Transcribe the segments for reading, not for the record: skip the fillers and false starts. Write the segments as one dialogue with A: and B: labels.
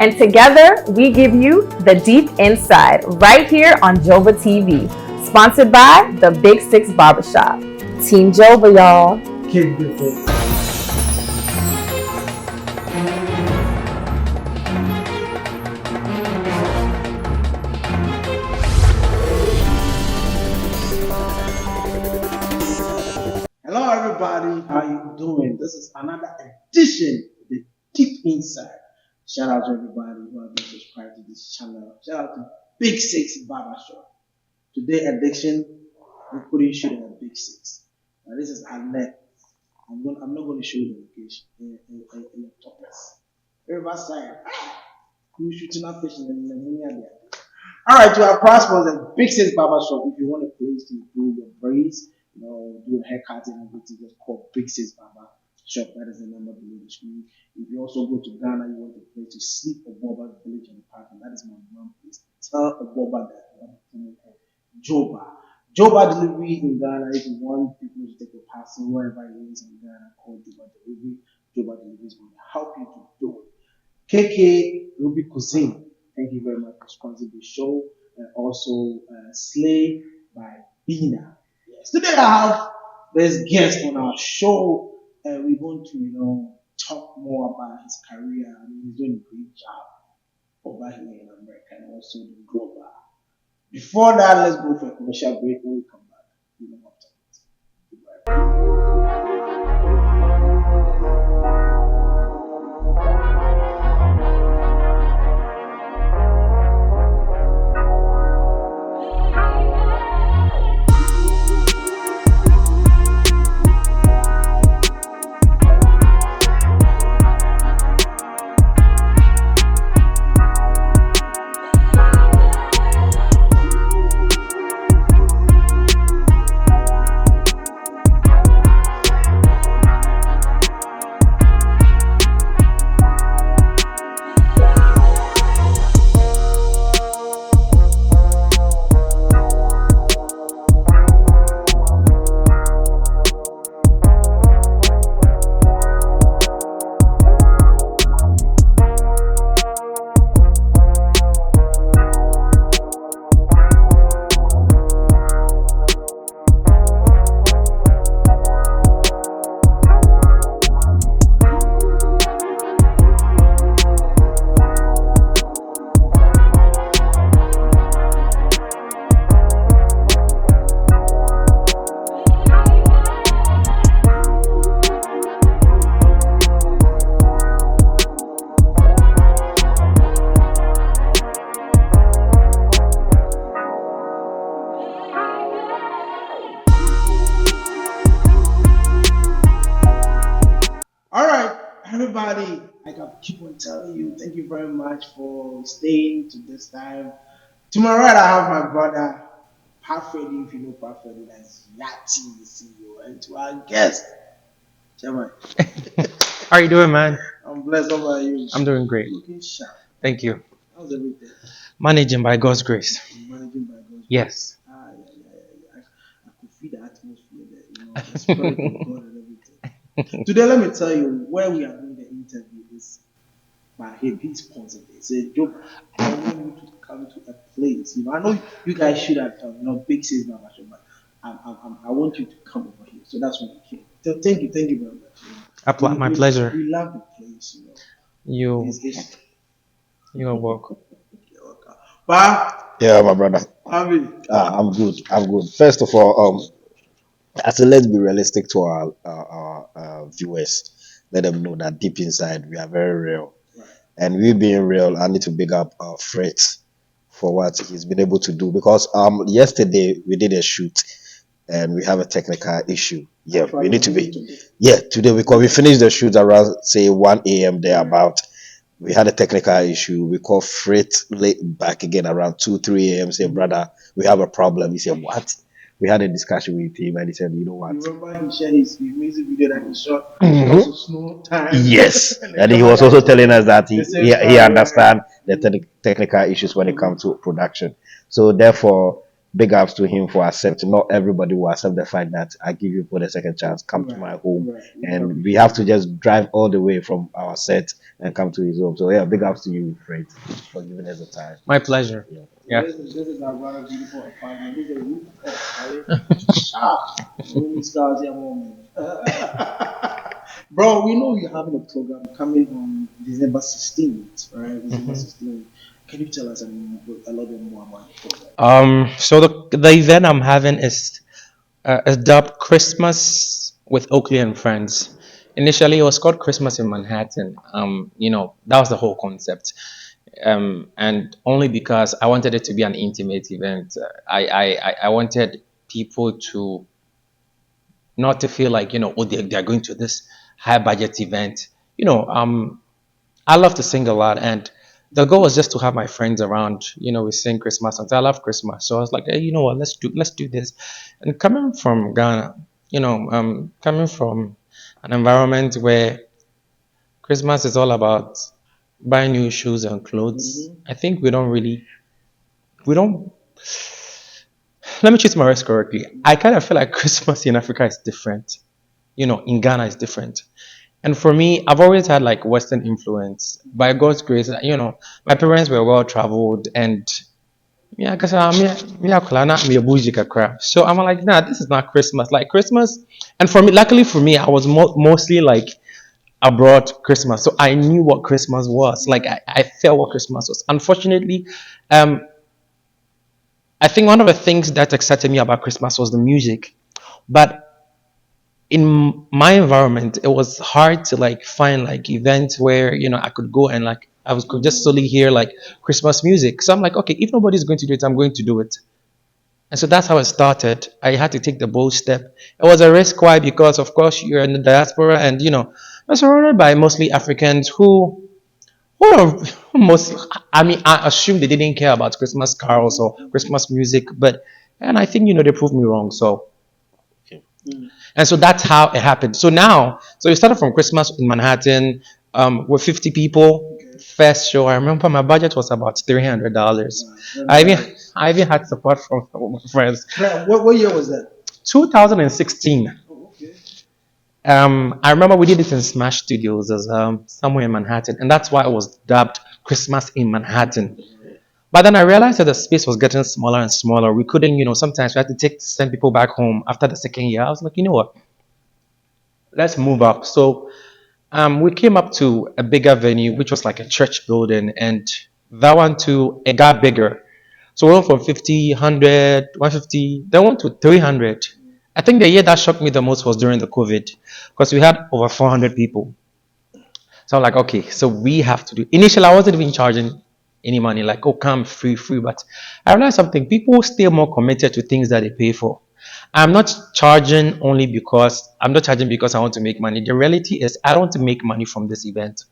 A: And together, we give you the deep inside right here on JOBA TV, sponsored by the Big Six Barbershop. Team JOBA, y'all.
B: Keep the faith. Hello everybody, how you doing? This is another edition of the Deep Inside. Shout out to everybody who have been subscribed to this channel. Shout out to Big Six Barbershop. Today edition, we couldn't shoot at Big Six. Now this is Annette. I'm not going to show you the location in the topless. Riverside. We're shooting up fish in the money. Alright, to our past sponsor, Big Six Barbershop. If you want a place to do your braids, do a haircut and everything, just call Big Six Barbershop. That is the number below the screen. If you also go to Ghana, you want a place to sleep, Boba Village and Park, and that is my mom place. Tell Boba that JOBA delivery in Ghana. If you want people to take a parcel wherever it is in Ghana, call JOBA delivery. JOBA delivery is going to help you to do it. KK Ruby Cuisine, thank you very much for sponsoring the show, and also Slay by Bina. Yes, today I have this guest on our show. We want to, talk more about his career. I mean, he's doing a great job over here in America and also in global. Before that, let's go for a commercial break. When we come back, after everybody, like I keep on telling you, thank you very much for staying to this time. To my right, I have my brother, Parfedi, if you know Parfedi, that's Yati, the CEO, and to our guest, Chairman.
C: How are you doing, man?
B: I'm blessed. How about you?
C: I'm doing great.
B: Looking sharp.
C: Thank you.
B: How's everything?
C: Managing by God's grace.
B: Managing by God's grace.
C: Yes.
B: I could feel the atmosphere there, the spirit of God and everything. Today, let me tell you where we are doing the interview is by him. He sponsored it. He said, Job, I want you to come to a place. I know you guys should have Big Six Barbershop, but I want you to come over here. So that's when we came. So thank you very much.
C: My pleasure.
B: We love the place.
C: You're welcome.
D: Yeah, my brother.
B: I'm
D: good. First of all, I said let's be realistic to our viewers. Let them know that deep inside we are very real.
B: Right.
D: And we being real, I need to big up Fritz for what he's been able to do, because yesterday we did a shoot and we have a technical issue. Yeah, we need to be today because we finished the shoot around say 1 a.m. there about. We had a technical issue. We called Fritz late back again around 2-3 a.m. Say, brother, we have a problem. He said, what? We had a discussion with him and he said, you know what?
B: You remember he shared his music video that he shot?
D: Mm-hmm.
B: Snow time.
D: Yes. And he was also telling us that he understands the technical issues when it comes to production. So therefore, big ups to him for accepting. Not everybody will accept the fact that I give you for the second chance, come to my home, and we have to just drive all the way from our set and come to his home. So yeah, big ups to you, Fred, for giving us the time.
C: My pleasure. Yeah.
B: This is a rather beautiful apartment. This is a roof Bro, we know you're having a program coming on December 16th, right? December 16th. Can you tell us a little bit more about the program?
C: So the event I'm having is dubbed Christmas with Oakley and Friends. Initially, it was called Christmas in Manhattan. That was the whole concept. And only because I wanted it to be an intimate event. I wanted people to not to feel like, oh, they're going to this high budget event. I love to sing a lot, and the goal was just to have my friends around. We sing Christmas songs. I love Christmas, so I was like, hey, you know what? Let's do this. And coming from Ghana, coming from an environment where Christmas is all about buying new shoes and clothes. I think we don't. Let me choose my words correctly. I kind of feel like Christmas in Africa is different. In Ghana is different. And for me, I've always had like Western influence. By God's grace, my parents were well traveled, and yeah, because so I'm like, nah, this is not Christmas. Like Christmas, and for me, luckily for me, I was mostly like abroad Christmas, so I knew what Christmas was. Like I felt what Christmas was. Unfortunately, I think one of the things that excited me about Christmas was the music, but in my environment, it was hard to like find like events where I could go and like could just solely hear like Christmas music. So I'm like, okay, if nobody's going to do it, I'm going to do it. And so that's how it started. I had to take the bold step. It was a risk. Why? Because of course you're in the diaspora, and you're surrounded by mostly Africans who are most. I mean, I assume they didn't care about Christmas carols or Christmas music, and I think they proved me wrong. So. And so that's how it happened. So we started from Christmas in Manhattan with 50 people. First show, I remember my budget was about $300. I even had support from some of my friends.
B: What year was that?
C: 2016. I remember we did it in Smash Studios, somewhere in Manhattan, and that's why it was dubbed Christmas in Manhattan. But then I realized that the space was getting smaller and smaller. We couldn't, sometimes we had to send people back home after the second year. I was like, you know what? Let's move up. So we came up to a bigger venue, which was like a church building, and that one too, it got bigger. So we went from 50, 100, 150, then went to 300. I think the year that shocked me the most was during the COVID, because we had over 400 people. So I'm like, okay, so we have to do. Initially, I wasn't even charging any money, like, oh, come free, but I realized something. People stay more committed to things that they pay for. I'm not charging because I want to make money. The reality is I don't make money from this event.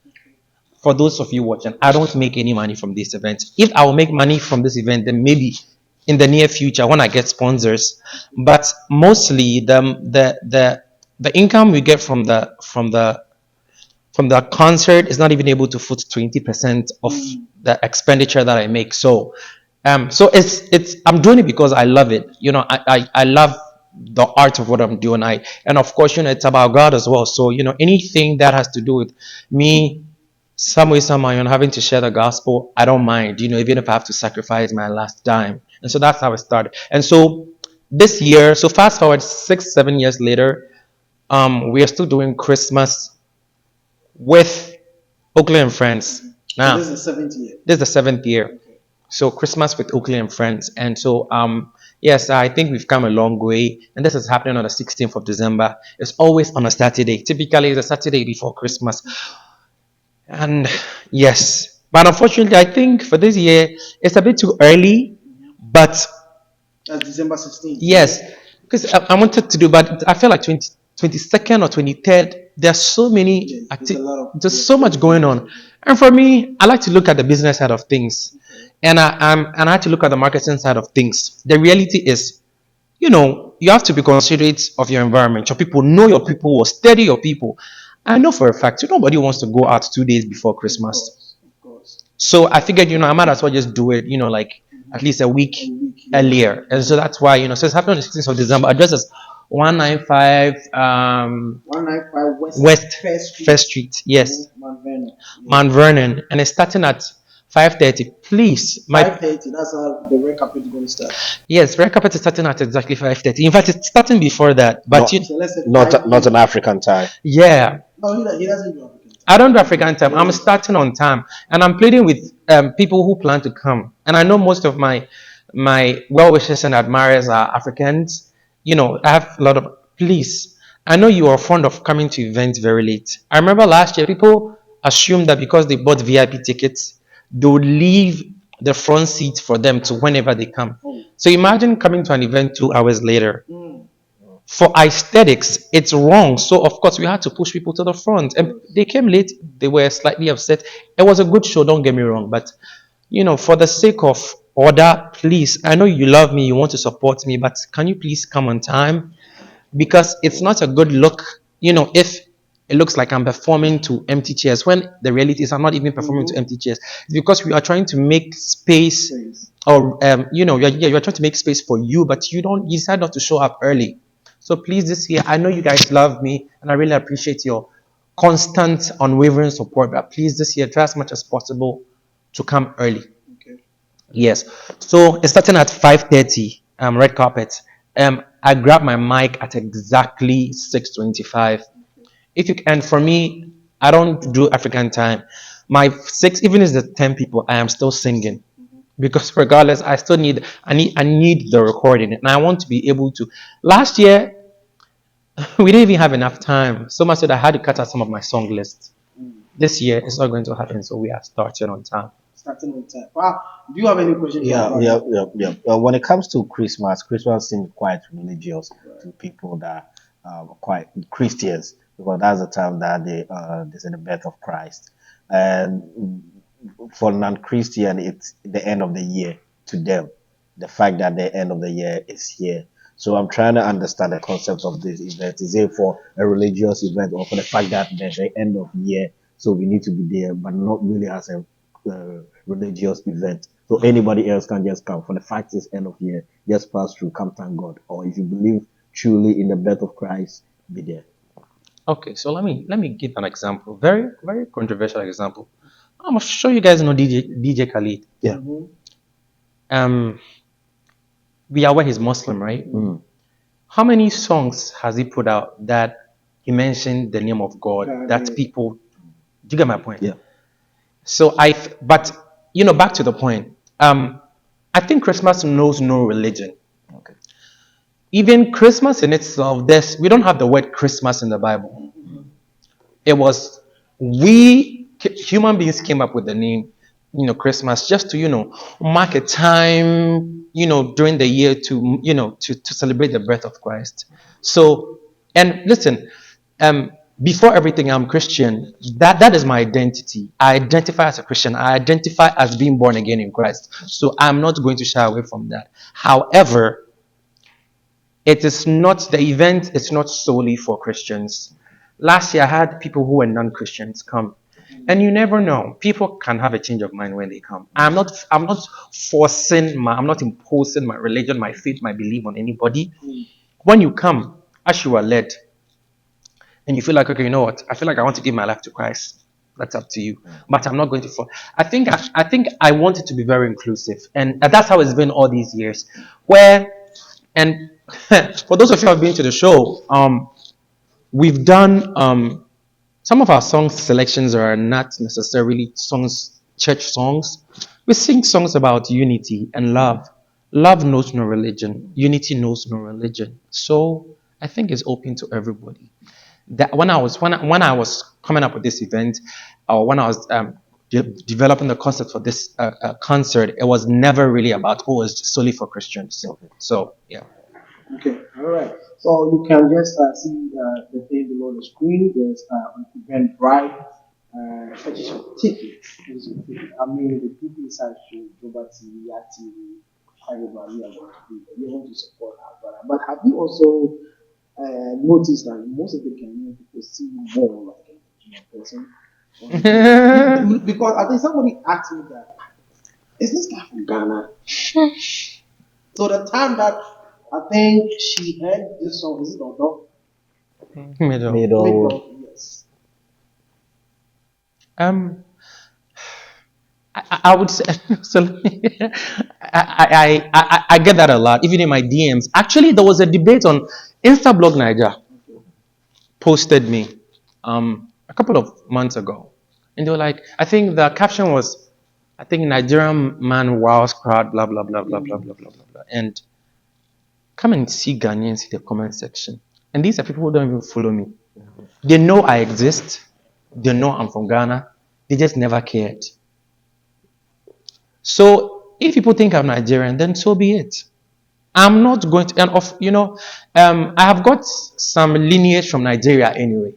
C: For those of you watching, I don't make any money from this event. If I will make money from this event, then maybe in the near future when I get sponsors. But mostly the income we get from the concert is not even able to foot 20% of the expenditure that I make. So it's I'm doing it because I love it. I love the art of what I'm doing. And of course, it's about God as well. So anything that has to do with me, some way, somehow, having to share the gospel, I don't mind. Even if I have to sacrifice my last dime. And so that's how it started. And so this year, so fast forward 6-7 years later, we are still doing Christmas with Oakley and Friends. Now,
B: this is the 7th year.
C: This is the 7th year. Okay. So Christmas with Oakley and Friends. And so yes, I think we've come a long way. And this is happening on the 16th of December. It's always on a Saturday. Typically, it's a Saturday before Christmas. And yes, but unfortunately, I think for this year, it's a bit too early. But
B: that's December 16th.
C: Yes, because I wanted to do, but I feel like 22nd or 23rd, there's so many there's so much going on. And for me, I like to look at the business side of things, and I like to look at the marketing side of things. The reality is, you have to be considerate of your environment. Your people, know your people, or study your people. I know for a fact nobody wants to go out 2 days before Christmas. Of course. So I figured, I might as well just do it, like at least a week
B: A week, yeah.
C: earlier. And so that's why, so it's happening on the 16th of December. Address is 195
B: 195
C: West
B: First Street.
C: First Street. Yes,
B: Mount Vernon. Yeah.
C: Mount Vernon. And it's starting at 5:30. Please,
B: 5:30. That's how the red carpet is going to start.
C: yes, red carpet is starting at exactly 5:30. In fact, it's starting before that. But
D: No.
B: So let's say
D: Not an African time.
C: yeah,
B: No, he doesn't do African time.
C: I don't do African time. I'm starting on time, and I'm pleading with people who plan to come. And I know most of my well wishers and admirers are Africans. I have a lot of. Please, I know you are fond of coming to events very late. I remember last year people assumed that because they bought VIP tickets, they would leave the front seat for them to whenever they come. So imagine coming to an event 2 hours later. For aesthetics, it's wrong. So of course we had to push people to the front, and they came late. They were slightly upset. It was a good show, don't get me wrong, but for the sake of order, please. I know you love me, you want to support me, but can you please come on time? Because it's not a good look, if it looks like I'm performing to empty chairs when the reality is I'm not even performing to empty chairs. It's because we are trying to make space, or you're trying to make space for you, but you decide not to show up early. So please, this year, I know you guys love me, and I really appreciate your constant, unwavering support. But please, this year, try as much as possible to come early.
B: Okay.
C: Yes. So it's starting at 5:30. Red carpet. I grab my mic at exactly 6:25. If you and for me, I don't do African time. My six, even if it's the 10 people, I am still singing. Because regardless, I need the recording, and I want to be able to. Last year, we didn't even have enough time. So much that I had to cut out some of my song lists. This year, it's not going to happen, so we are starting on time.
B: Starting on time. Wow. Do you have any questions?
D: Yeah. When it comes to Christmas, Christmas seems quite religious to people that are quite Christians, because that's the time that they say the birth of Christ. And for non-Christian, it's the end of the year to them. The fact that the end of the year is here. So I'm trying to understand the concept of this event. Is it for a religious event, or for the fact that there's the end of year, so we need to be there, but not really as a religious event? So anybody else can just come. For the fact it's end of year, just pass through, come thank God. Or if you believe truly in the birth of Christ, be there.
C: Okay, so let me give an example. Very, very controversial example. I'm sure you guys know DJ Khalid.
D: Yeah.
C: We are aware he's Muslim, right? How many songs has he put out that he mentioned the name of God? That people, do you get my point?
D: Yeah.
C: So but back to the point. I think Christmas knows no religion.
D: Okay.
C: Even Christmas in itself, we don't have the word Christmas in the Bible. It was human beings came up with the name, Christmas, just to mark a time, during the year to celebrate the birth of Christ. So, and listen, before everything, I'm Christian. That is my identity. I identify as a Christian. I identify as being born again in Christ. So I'm not going to shy away from that. However, the event is not solely for Christians. Last year I had people who were non-Christians come, and you never know. People can have a change of mind when they come. I'm not I'm not imposing my religion, my faith, my belief on anybody. When you come, as you are led, and you feel like, okay, you know what? I feel like I want to give my life to Christ. That's up to you. But I'm not going to fall. I think I want it to be very inclusive, and that's how it's been all these years. And for those of you who have been to the show, we've done some of our song selections are not necessarily church songs. We sing songs about unity and love. Love knows no religion. Unity knows no religion. So I think it's open to everybody. That when I was coming up with this event, or when I was developing the concept for this concert, it was never really about it's solely for Christians. So yeah.
B: Okay, all right. So you can just see the thing below the screen. There's an Eventbrite. Purchase your ticket. I mean, the deep inside show, JOBA TV, everybody are going to be there. You want to support our brother. But have you also noticed that most of the Kenyan people see more like a person? Because I think somebody asked me that. Is this guy from Ghana? So the time that I think she heard this song, is it Odo?
C: Middle.
B: Middle, yes.
C: I would say so. I get that a lot, even in my DMs. Actually, there was a debate on Instablog Niger posted me a couple of months ago, and they were like, I think the caption was, I think Nigerian man wows crowd, blah blah blah blah blah blah blah blah blah, and come and see Ghanaians in the comment section, and these are people who don't even follow me. They know I exist. They know I'm from Ghana. They just never cared. So if people think I'm Nigerian, then so be it. I'm not going to, and I have got some lineage from Nigeria anyway.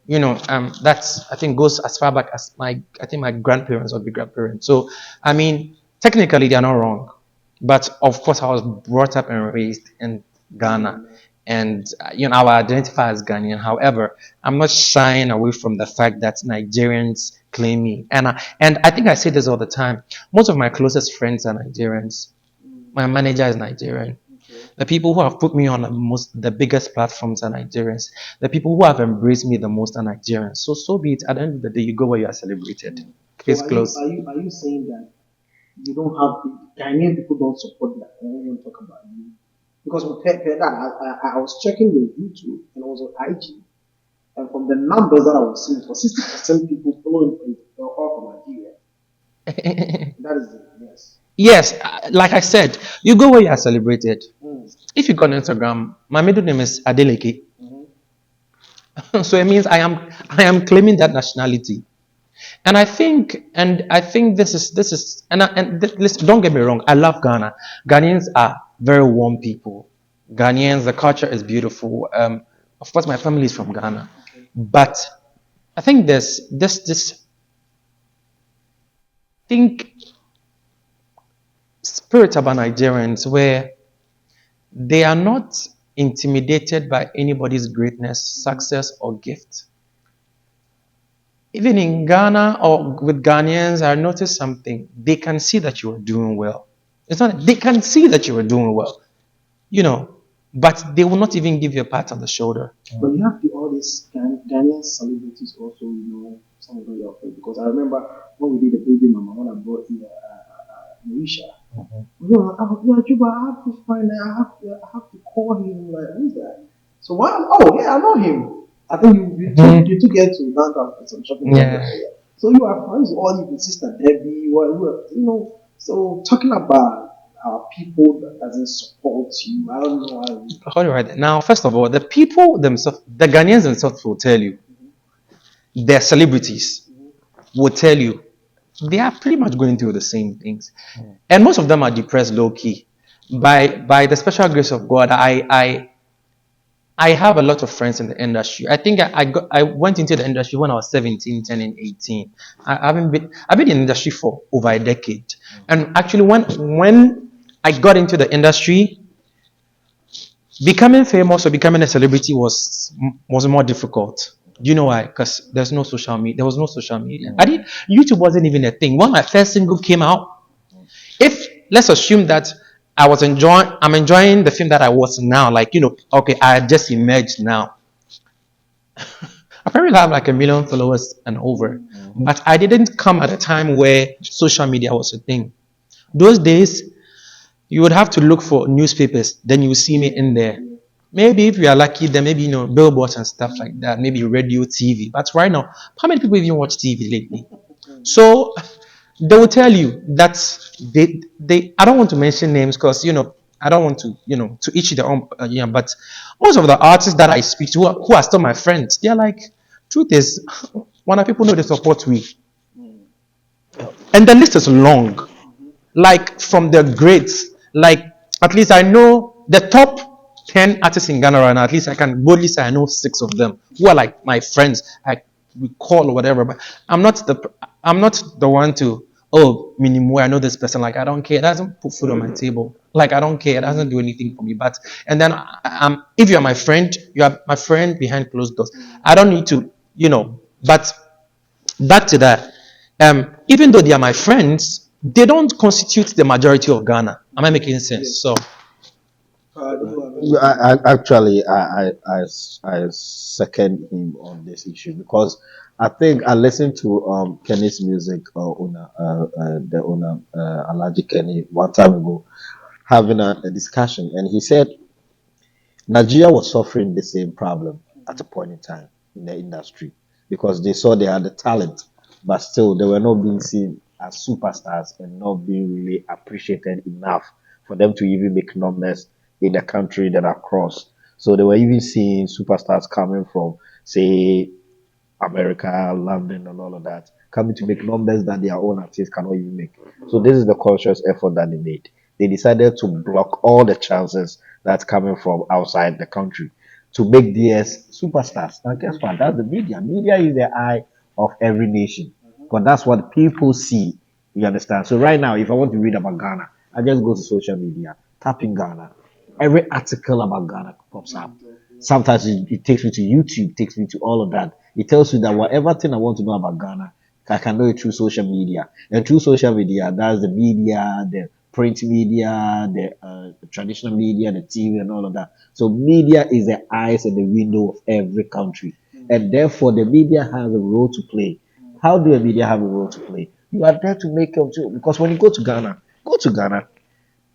C: That's, I think, goes as far back as my grandparents or big grandparents. So I mean, technically they are not wrong, but of course I was brought up and raised in Ghana, and I will identify as Ghanaian. However, I'm not shying away from the fact that Nigerians claim me, and I think I say this all the time. Most of my closest friends are Nigerians. My manager is Nigerian. The people who have put me on the biggest platforms are Nigerians. The people who have embraced me the most are Nigerians. So be it. At the end of the day, you go where you are celebrated. Case closed.
B: Are you saying that you don't have Ghanaian people don't support that? I don't want to talk about you because I was checking your YouTube and I was on IG, and from the numbers that I was seeing, for 60% people following you, they're all from Nigeria. That is it. Yes.
C: Yes, like I said, you go where you are celebrated. If you go on Instagram, my middle name is Adeleke. So it means I am claiming that nationality. And I think this is listen, don't get me wrong, I love Ghana. Ghanaians are very warm people. Ghanaians, the culture is beautiful. Of course, my family is from Ghana, but I think there's this spirit about Nigerians where they are not intimidated by anybody's greatness, success, or gift. Even in Ghana or with Ghanaians, I noticed something. They can see that you are doing well. It's not, they can see that you are doing well, but they will not even give you a pat on the shoulder.
B: But you have all these Ghanaian celebrities also, some of them are afraid. Because I remember when we did the baby mama, when I brought in Marisha. Juba, I have to find out, I have to call him, like, who's that? So what? Oh, yeah, I know him. I think you took it to downtown for some shopping.
C: Yeah.
B: So you are friends with all your sister Debbie, so talking about people that doesn't support you, I don't know how.
C: All right. Now, first of all, the people themselves, the Ghanaians themselves will tell you, their celebrities will tell you, they are pretty much going through the same things. And most of them are depressed low key. By the special grace of God, I have a lot of friends in the industry. I think I went into the industry when I was 17, turning 18. I've been in the industry for over a decade. And actually, when I got into the industry, becoming famous or becoming a celebrity was more difficult. Do you know why? Because there's no social media. There was no social media. YouTube wasn't even a thing. When my first single came out, let's assume that I'm enjoying the film that I was now, okay, I just emerged now. I probably have like 1 million followers and over, but I didn't come at a time where social media was a thing. Those days, you would have to look for newspapers, then you will see me in there. Maybe if you are lucky, then maybe billboards and stuff like that, maybe radio, TV. But right now, how many people even watch TV lately? So they will tell you that they I don't want to mention names because I don't want to to each their own but most of the artists that I speak to who are still my friends, they're like, truth is, when people know they support me, and the list is long, like from the greats, like at least I know the top 10 artists in Ghana right now. At least I can boldly say I know 6 of them who are like my friends. We call or whatever, but I'm not the one to minimum. I know this person. Like, I don't care. It doesn't put food on my table. Like, I don't care. It doesn't do anything for me. But and then if you are my friend, you are my friend behind closed doors. I don't need to. But back to that. Even though they are my friends, they don't constitute the majority of Ghana. Am I making sense? So
D: Actually, I second him on this issue because I think I listened to Kenny's music owner, the owner Alaji Kenny one time ago having a discussion, and he said Nigeria was suffering the same problem at a point in time in the industry because they saw they had the talent, but still they were not being seen as superstars and not being really appreciated enough for them to even make numbers in the country that across. So they were even seeing superstars coming from, say, America, London, and all of that, coming to make numbers that their own artists cannot even make. So this is the conscious effort that they made. They decided to block all the chances that's coming from outside the country to make DS superstars. And guess what? That's the media. Media is the eye of every nation. Because that's what people see. You understand? So right now, if I want to read about Ghana, I just go to social media, tap in Ghana. Every article about Ghana pops up. Sometimes it takes me to YouTube, takes me to all of that. It tells you that whatever thing I want to know about Ghana, I can know it through social media. And through social media, that's the media, the print media, the traditional media, the TV, and all of that. So media is the eyes and the window of every country. And therefore, the media has a role to play. How do a media have a role to play? You are there to make up to, because when you go to Ghana,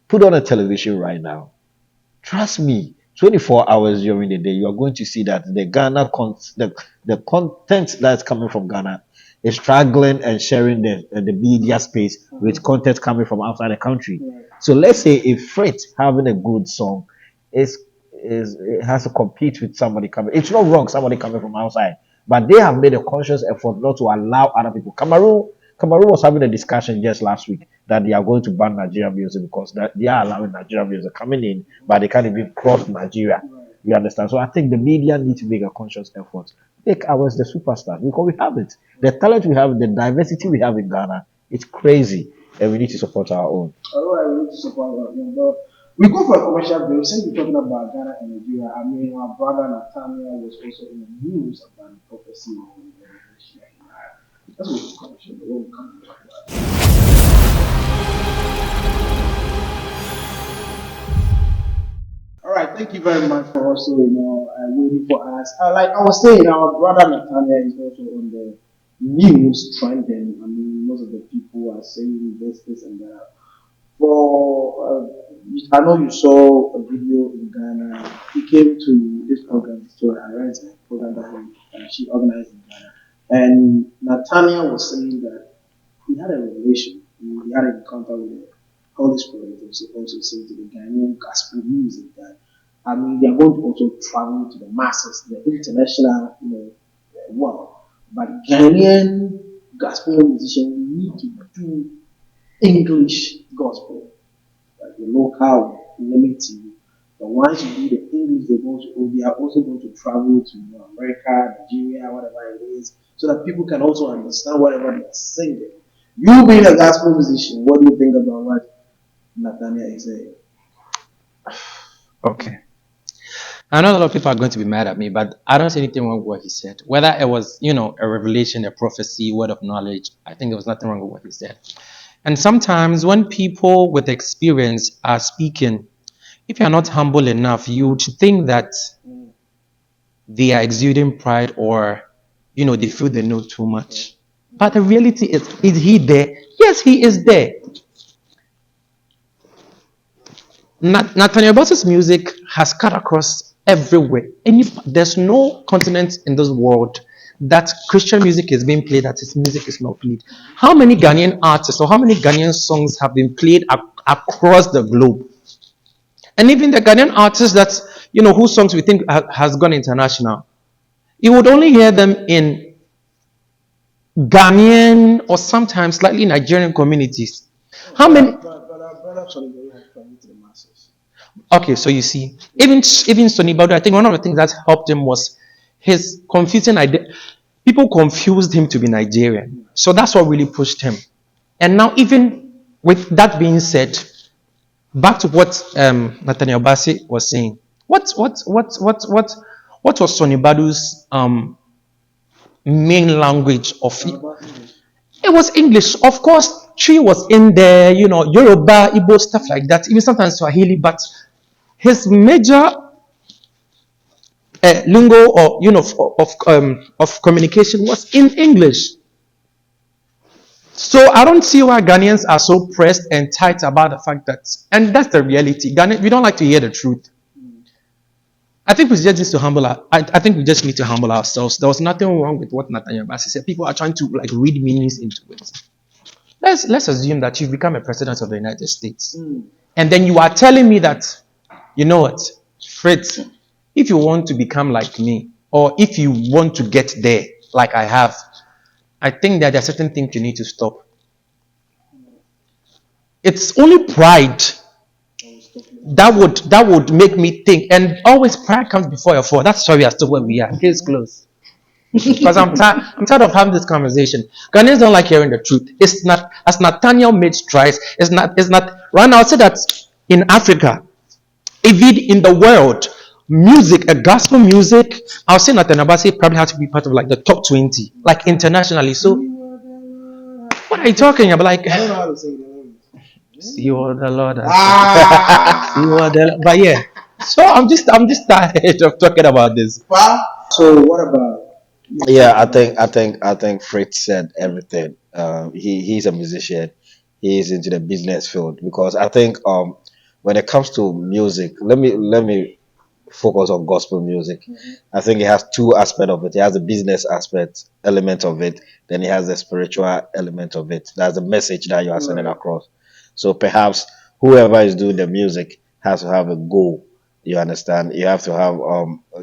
D: put on a television right now. Trust me, 24 hours during the day, you are going to see that the content that's coming from Ghana is struggling and sharing the media space with content coming from outside the country. So let's say if Freight having a good song is it has to compete with somebody coming. It's not wrong, somebody coming from outside, but they have made a conscious effort not to allow other people. Cameroon was having a discussion just last week that they are going to ban Nigerian music because that they are allowing Nigerian music coming in, but they can't even cross Nigeria. You understand? So I think the media need to make a conscious effort. Make ours the superstars because we have it. The talent we have, the diversity we have in Ghana, it's crazy, and we need to support our own.
B: All right, we need to support our own. But we go for a commercial break. Since we're talking about Ghana and Nigeria, I mean, our brother Nathaniel was also in the news about the prophecy of the revelation. That's what we're commercial break. We'll come to talk about it. All right, thank you very much for also, waiting for us. Like I was saying, our brother Nathaniel is also on the news trending. I mean, most of the people are saying this, and that. I know you saw a video in Ghana. He came to this program, to a program that she organized in Ghana. And Nathaniel was saying that he had a revelation, he had an encounter with the Holy Spirit. He was also saying to the Ghanaian gospel music that, I mean, they are going to also travel to the masses, the international, world. But Ghanaian gospel musicians need to do English gospel, like the local limited. But once you do the English, they are also going to travel to America, Nigeria, whatever it is, so that people can also understand whatever they are singing. You being a gospel musician, what do you think about what Nathaniel is saying?
C: okay. I know a lot of people are going to be mad at me, but I don't see anything wrong with what he said. Whether it was, a revelation, a prophecy, word of knowledge, I think there was nothing wrong with what he said. And sometimes when people with experience are speaking, if you're not humble enough, you would think that they are exuding pride or, they feel they know too much. But the reality is he there? Yes, he is there. Nathaniel Bass's music has cut across everywhere. There's no continent in this world that Christian music is being played, that his music is not played. How many Ghanaian artists or how many Ghanaian songs have been played across the globe? And even the Ghanaian artists that, whose songs we think has gone international, you would only hear them in Ghanaian or sometimes slightly Nigerian communities. How many? Okay, so you see, even Sonny Badu, I think one of the things that helped him was his confusing idea. People confused him to be Nigerian, so that's what really pushed him. And now, even with that being said, back to what Nathaniel Bassey was saying. What was Sonny Badu's main language of it It was English. Of course, Tree was in there, Yoruba, Igbo, stuff like that, even sometimes Swahili, but his major lingo or of communication was in English. So I don't see why Ghanaians are so pressed and tight about the fact that, and that's the reality. We don't like to hear the truth. I think we just need to I think we just need to humble ourselves. There was nothing wrong with what Nathaniel Bassey said. People are trying to like read meanings into it. Let's assume that you've become a president of the United States, and then you are telling me that, you know what, Fritz, if you want to become like me, or if you want to get there like I have, I think that there are certain things you need to stop. It's only pride that would make me think, and always pride comes before your fall. That's why we are still where we are. Case closed. Because I'm tired of having this conversation. Ghanaians don't like hearing the truth. It's not, as Nathaniel made strides. It's not right now. I'll say that in Africa, even in the world, music, gospel music, I'll say Nathaniel Bassey probably has to be part of like the top 20, like internationally. So what are you talking about? Like,
B: I don't know how to sing the
C: see what the Lord has see what but yeah. So I'm just tired of talking about this.
B: So what about you?
D: Yeah, I think Fritz said everything. He's a musician. He's into the business field because I think when it comes to music, let me focus on gospel music. I think it has two aspects of it. It has the business aspect element of it, then it has the spiritual element of it. That's the message that you are sending across. So perhaps whoever is doing the music has to have a goal. You understand? You have to have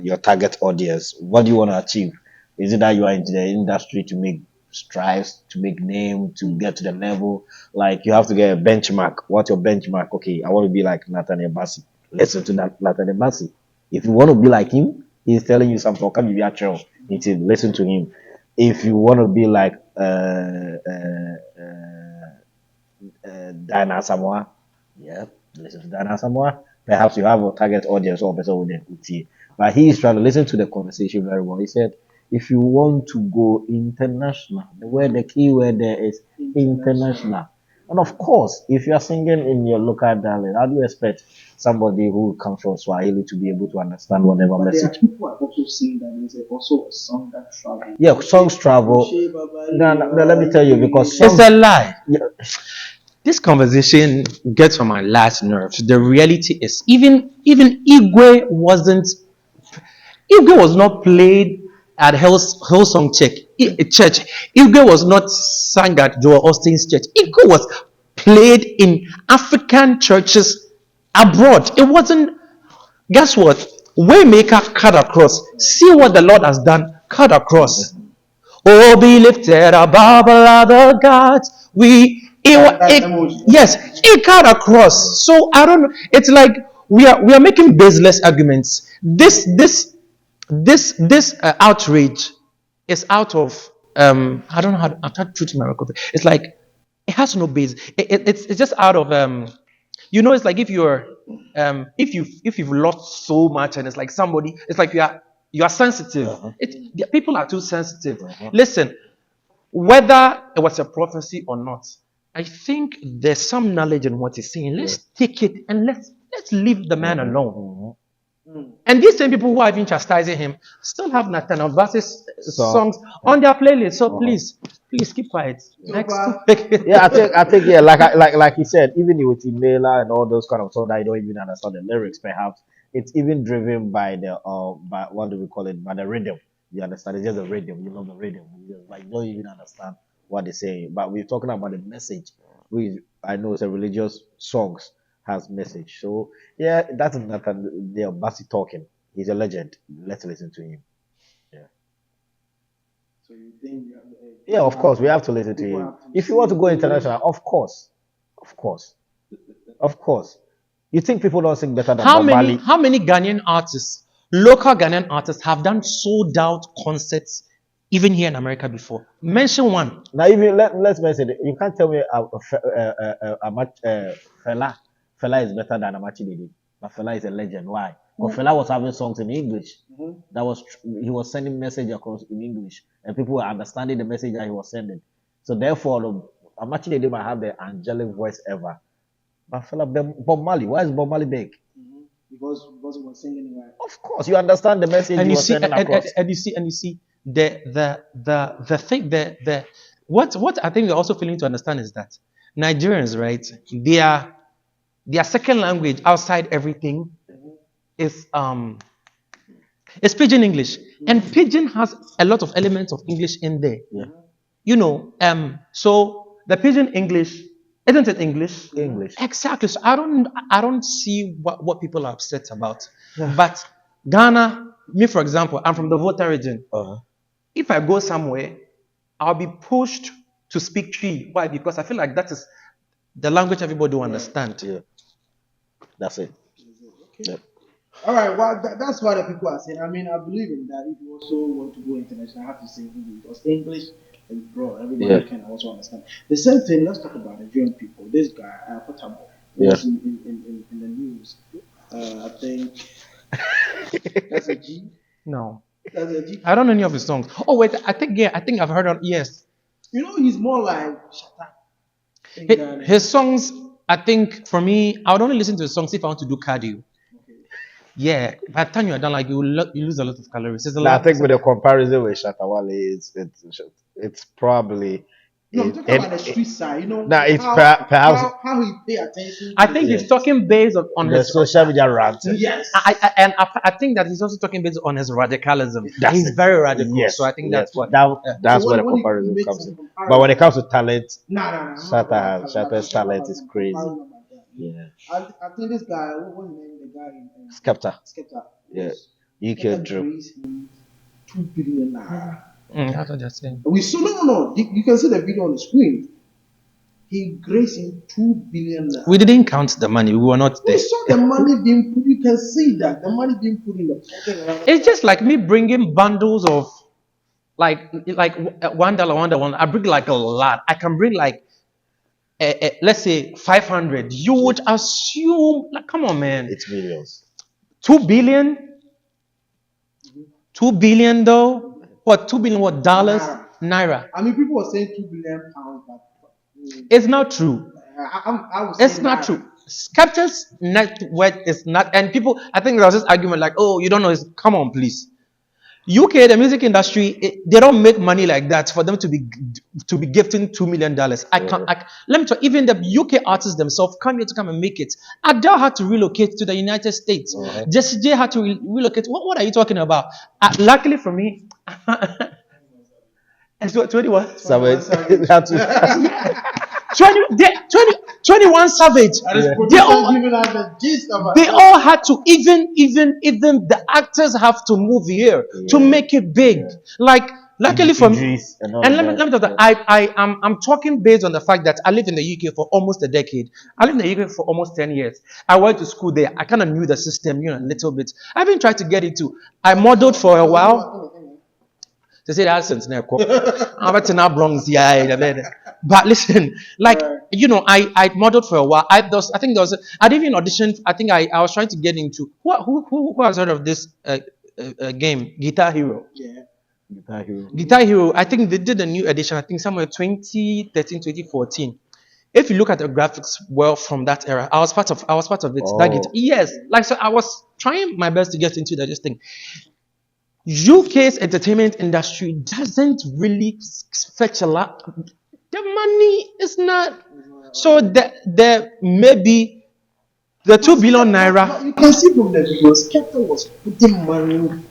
D: your target audience. What do you want to achieve? Is it that you are into the industry to make strives, to make name, to get to the level? Like you have to get a benchmark. What's your benchmark? Okay, I want to be like Nathaniel Bassey. Listen to that Nathaniel Bassey. If you want to be like him, he's telling you something. Can be actual? You need to listen to him. If you want to be like Diana Samoa, yeah, listen to Diana Samoa. Perhaps you have a target audience or better with them. But he is trying to listen to the conversation very well. He said, if you want to go international, the key word there is international. And of course, if you are singing in your local dialect, how do you expect somebody who comes from Swahili to be able to understand whatever
B: But there are
D: message?
B: people who are also saying that there's also a song that travels.
D: Yeah, songs travel. No, let me tell you, because
C: It's
D: songs,
C: a lie.
D: yeah,
C: This conversation gets on my last nerves. The reality is, even Igwe was not played at Hillsong Church. Igwe was not sung at Joel Austin's church. Igwe was played in African churches abroad. It wasn't. Guess what? Waymaker cut across. See what the Lord has done. Cut across. Oh, be lifted above all other gods. Yes, it cut across. So I don't know. It's like we are making baseless arguments. This outrage is out of I don't know how I'm trying to treat my record. It's like it has no base. It's just out of it's like if you're if you've lost so much and it's like somebody, it's like you are sensitive. People are too sensitive. Listen, whether it was a prophecy or not, I think there's some knowledge in what he's saying. Let's take it and let's leave the man alone. And these same people who are even chastising him still have Nathaniel Bassey's songs on their playlist. So please keep quiet. Next topic.
D: yeah, I think yeah, like he said, even with emailer and all those kind of stuff that you don't even understand the lyrics, perhaps it's even driven by the by what do we call it, by the rhythm. You understand? It's just a rhythm. You know the rhythm. You don't even understand what they say. But we're talking about the message. I know it's a religious songs has message. So yeah, that's Nathaniel Bassey talking. He's a legend. Let's listen to him. Yeah.
B: So you think you have
D: Yeah, of course, we have to listen to
B: people
D: him.
B: have to
D: If you want to
B: sing
D: go
B: the
D: international, of course, of course. You think people don't sing better than
C: How
D: Bob
C: many
D: Marley?
C: how many Ghanaian artists, local Ghanaian artists, have done sold out concerts even here in America before? Mention one.
D: Now, even let's mention it. You can't tell me Fela is better than Amachi Dede. But Fela is a legend. Why? Because Fela was having songs in English. He was sending message across in English, and people were understanding the message that he was sending. So therefore, I'm actually they might have the angelic voice ever. But I feel like Bob Marley. Why is Bob Marley big?
B: Because he was singing right.
D: Of course, you understand the message
C: And
D: you
C: you
D: were
C: see,
D: sending across.
C: and you see the thing the what I think we're also failing to understand is that Nigerians, right? Their second language outside everything is Pidgin English, and Pidgin has a lot of elements of English in there.
D: Yeah.
C: You know, so the Pidgin English isn't it English?
D: English.
C: Exactly. So I don't see what people are upset about. But Ghana, me for example, I'm from the Volta region. If I go somewhere, I'll be pushed to speak Tree. Why? Because I feel like that is the language everybody will understand.
D: Yeah. That's it.
B: Okay.
D: Yep.
B: All right. Well, that's what the people are saying. I mean, I believe in that. If you also want to go international, I have to say English because English is broad. Everybody can also understand. The same thing. Let's talk about Nigerian people. This guy, akwaboah, was in the news. I think that's a G.
C: No.
B: That's a G.
C: I don't know any of his songs. Oh wait, I think I've heard of yes.
B: You know, he's more like shut up.
C: His songs, I think for me, I would only listen to his songs if I want to do cardio. Yeah, by the time you're done, like you lose a lot of calories.
D: I think with the comparison with Shatawale, it's probably.
B: No, I'm talking about the street side, you know.
D: Nah, it's
B: perhaps
D: how
B: he pay attention.
C: I think he's talking based on
D: the
C: his
D: social media rant.
B: Yes.
C: I think that he's also talking based on his radicalism. He's very radical.
D: Yes.
C: So I think that's what
D: that's
B: So
D: where the
B: when
D: comparison
B: he
D: comes in.
B: makes a
D: But when it comes to talent,
B: nah.
D: Shata's talent is crazy. Yeah.
B: I think this guy, what's his name? The guy in
D: Skepta.
B: Yeah.
D: UK Drew.
B: 2 billion naira.
C: That's what they're saying.
B: We saw no. You can see the video on the screen. He graced in 2 billion naira.
C: We didn't count the money. We were not there.
B: We saw the money being put. You can see that the money being put in the pocket.
C: It's just like me bringing bundles of like $1. I bring like a lot. I can bring like let's say 500. You would assume like, come on, man.
D: It's millions.
C: 2 billion. 2 billion though. What 2 billion? What dollars? Naira.
B: I mean, people were saying 2 billion pounds, but
C: it's not true. It's not true. Skepta's net worth is not, and people. I think there was this argument like, oh, you don't know. Come on, please. UK, the music industry, they don't make money like that for them to be gifting $2 million. Let me tell you, even the UK artists themselves come here to come and make it. Adele had to relocate to the United States. Jessie J had to relocate. What are you talking about? Luckily for me, and so 21. 21 Savage. They all had to, even the actors have to move here to make it big. Like, luckily for me, and let me tell you, I'm talking based on the fact that I lived in the UK for almost a decade. I lived in the UK for almost 10 years. I went to school there. I kind of knew the system, a little bit. I even tried to get into. I modeled for a while. They say that since now, but listen, like I modeled for a while. I didn't even audition. I think I was trying to get into who has heard of this game, Guitar Hero.
B: Yeah.
C: Guitar Hero. I think they did a new edition. I think somewhere 2013, 2014. If you look at the graphics, from that era, I was part of it. That guitar. Yes, like so, I was trying my best to get into this thing. UK's entertainment industry doesn't really fetch a lot. The money is not. So there may be the 2 billion naira.
B: You can see from the videos, Skepta was putting money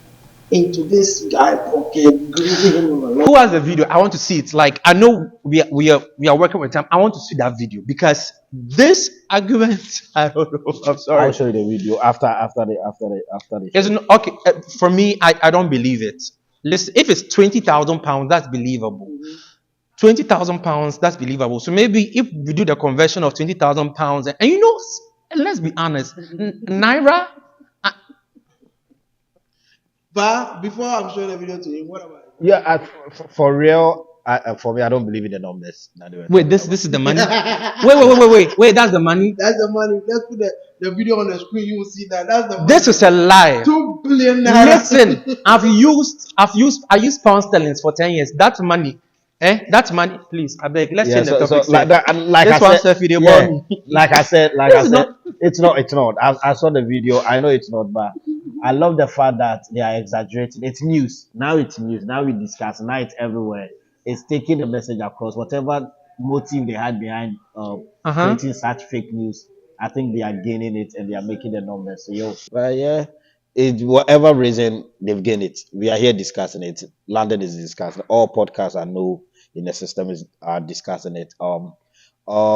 B: into this guy pocket.
C: Who has the video? I want to see it. Like, I know we are working with time. I want to see that video because this argument, I don't know. I'm sorry.
D: I'll show you the video after the
C: show. Okay, for me, I don't believe it. Listen, if it's £20,000, that's believable. £20,000, that's believable. So maybe if we do the conversion of £20,000, and let's be honest, naira.
B: But before I'm showing the video to you, what about it?
D: Yeah, for real, for me, I don't believe in the numbers.
C: Wait, this is the money. Wait, that's the money.
B: That's the money. Let's put the video on the screen. You will see that. That's the money.
C: This is a lie.
B: 2 billion naira.
C: Listen, I used pound sterling for 10 years. That money, That's money. Please, I beg. Let's
D: Yeah,
C: change the
D: so
C: topic,
D: like
C: sir.
D: that, and like I
C: This one,
D: said,
C: sir, video
D: yeah,
C: born.
D: like
C: This
D: I
C: is
D: said,
C: not.
D: it's not. I saw the video. I know it's not, but I love the fact that they are exaggerating. It's news. Now it's news. Now we discuss. Now it's everywhere. It's taking the message across. Whatever motive they had behind
C: Uh huh.
D: creating such fake news, I think they are gaining it and they are making the numbers. So yo, but yeah, it whatever reason they've gained it. We are here discussing it. London is discussing. All podcasts I know in the system is are discussing it. All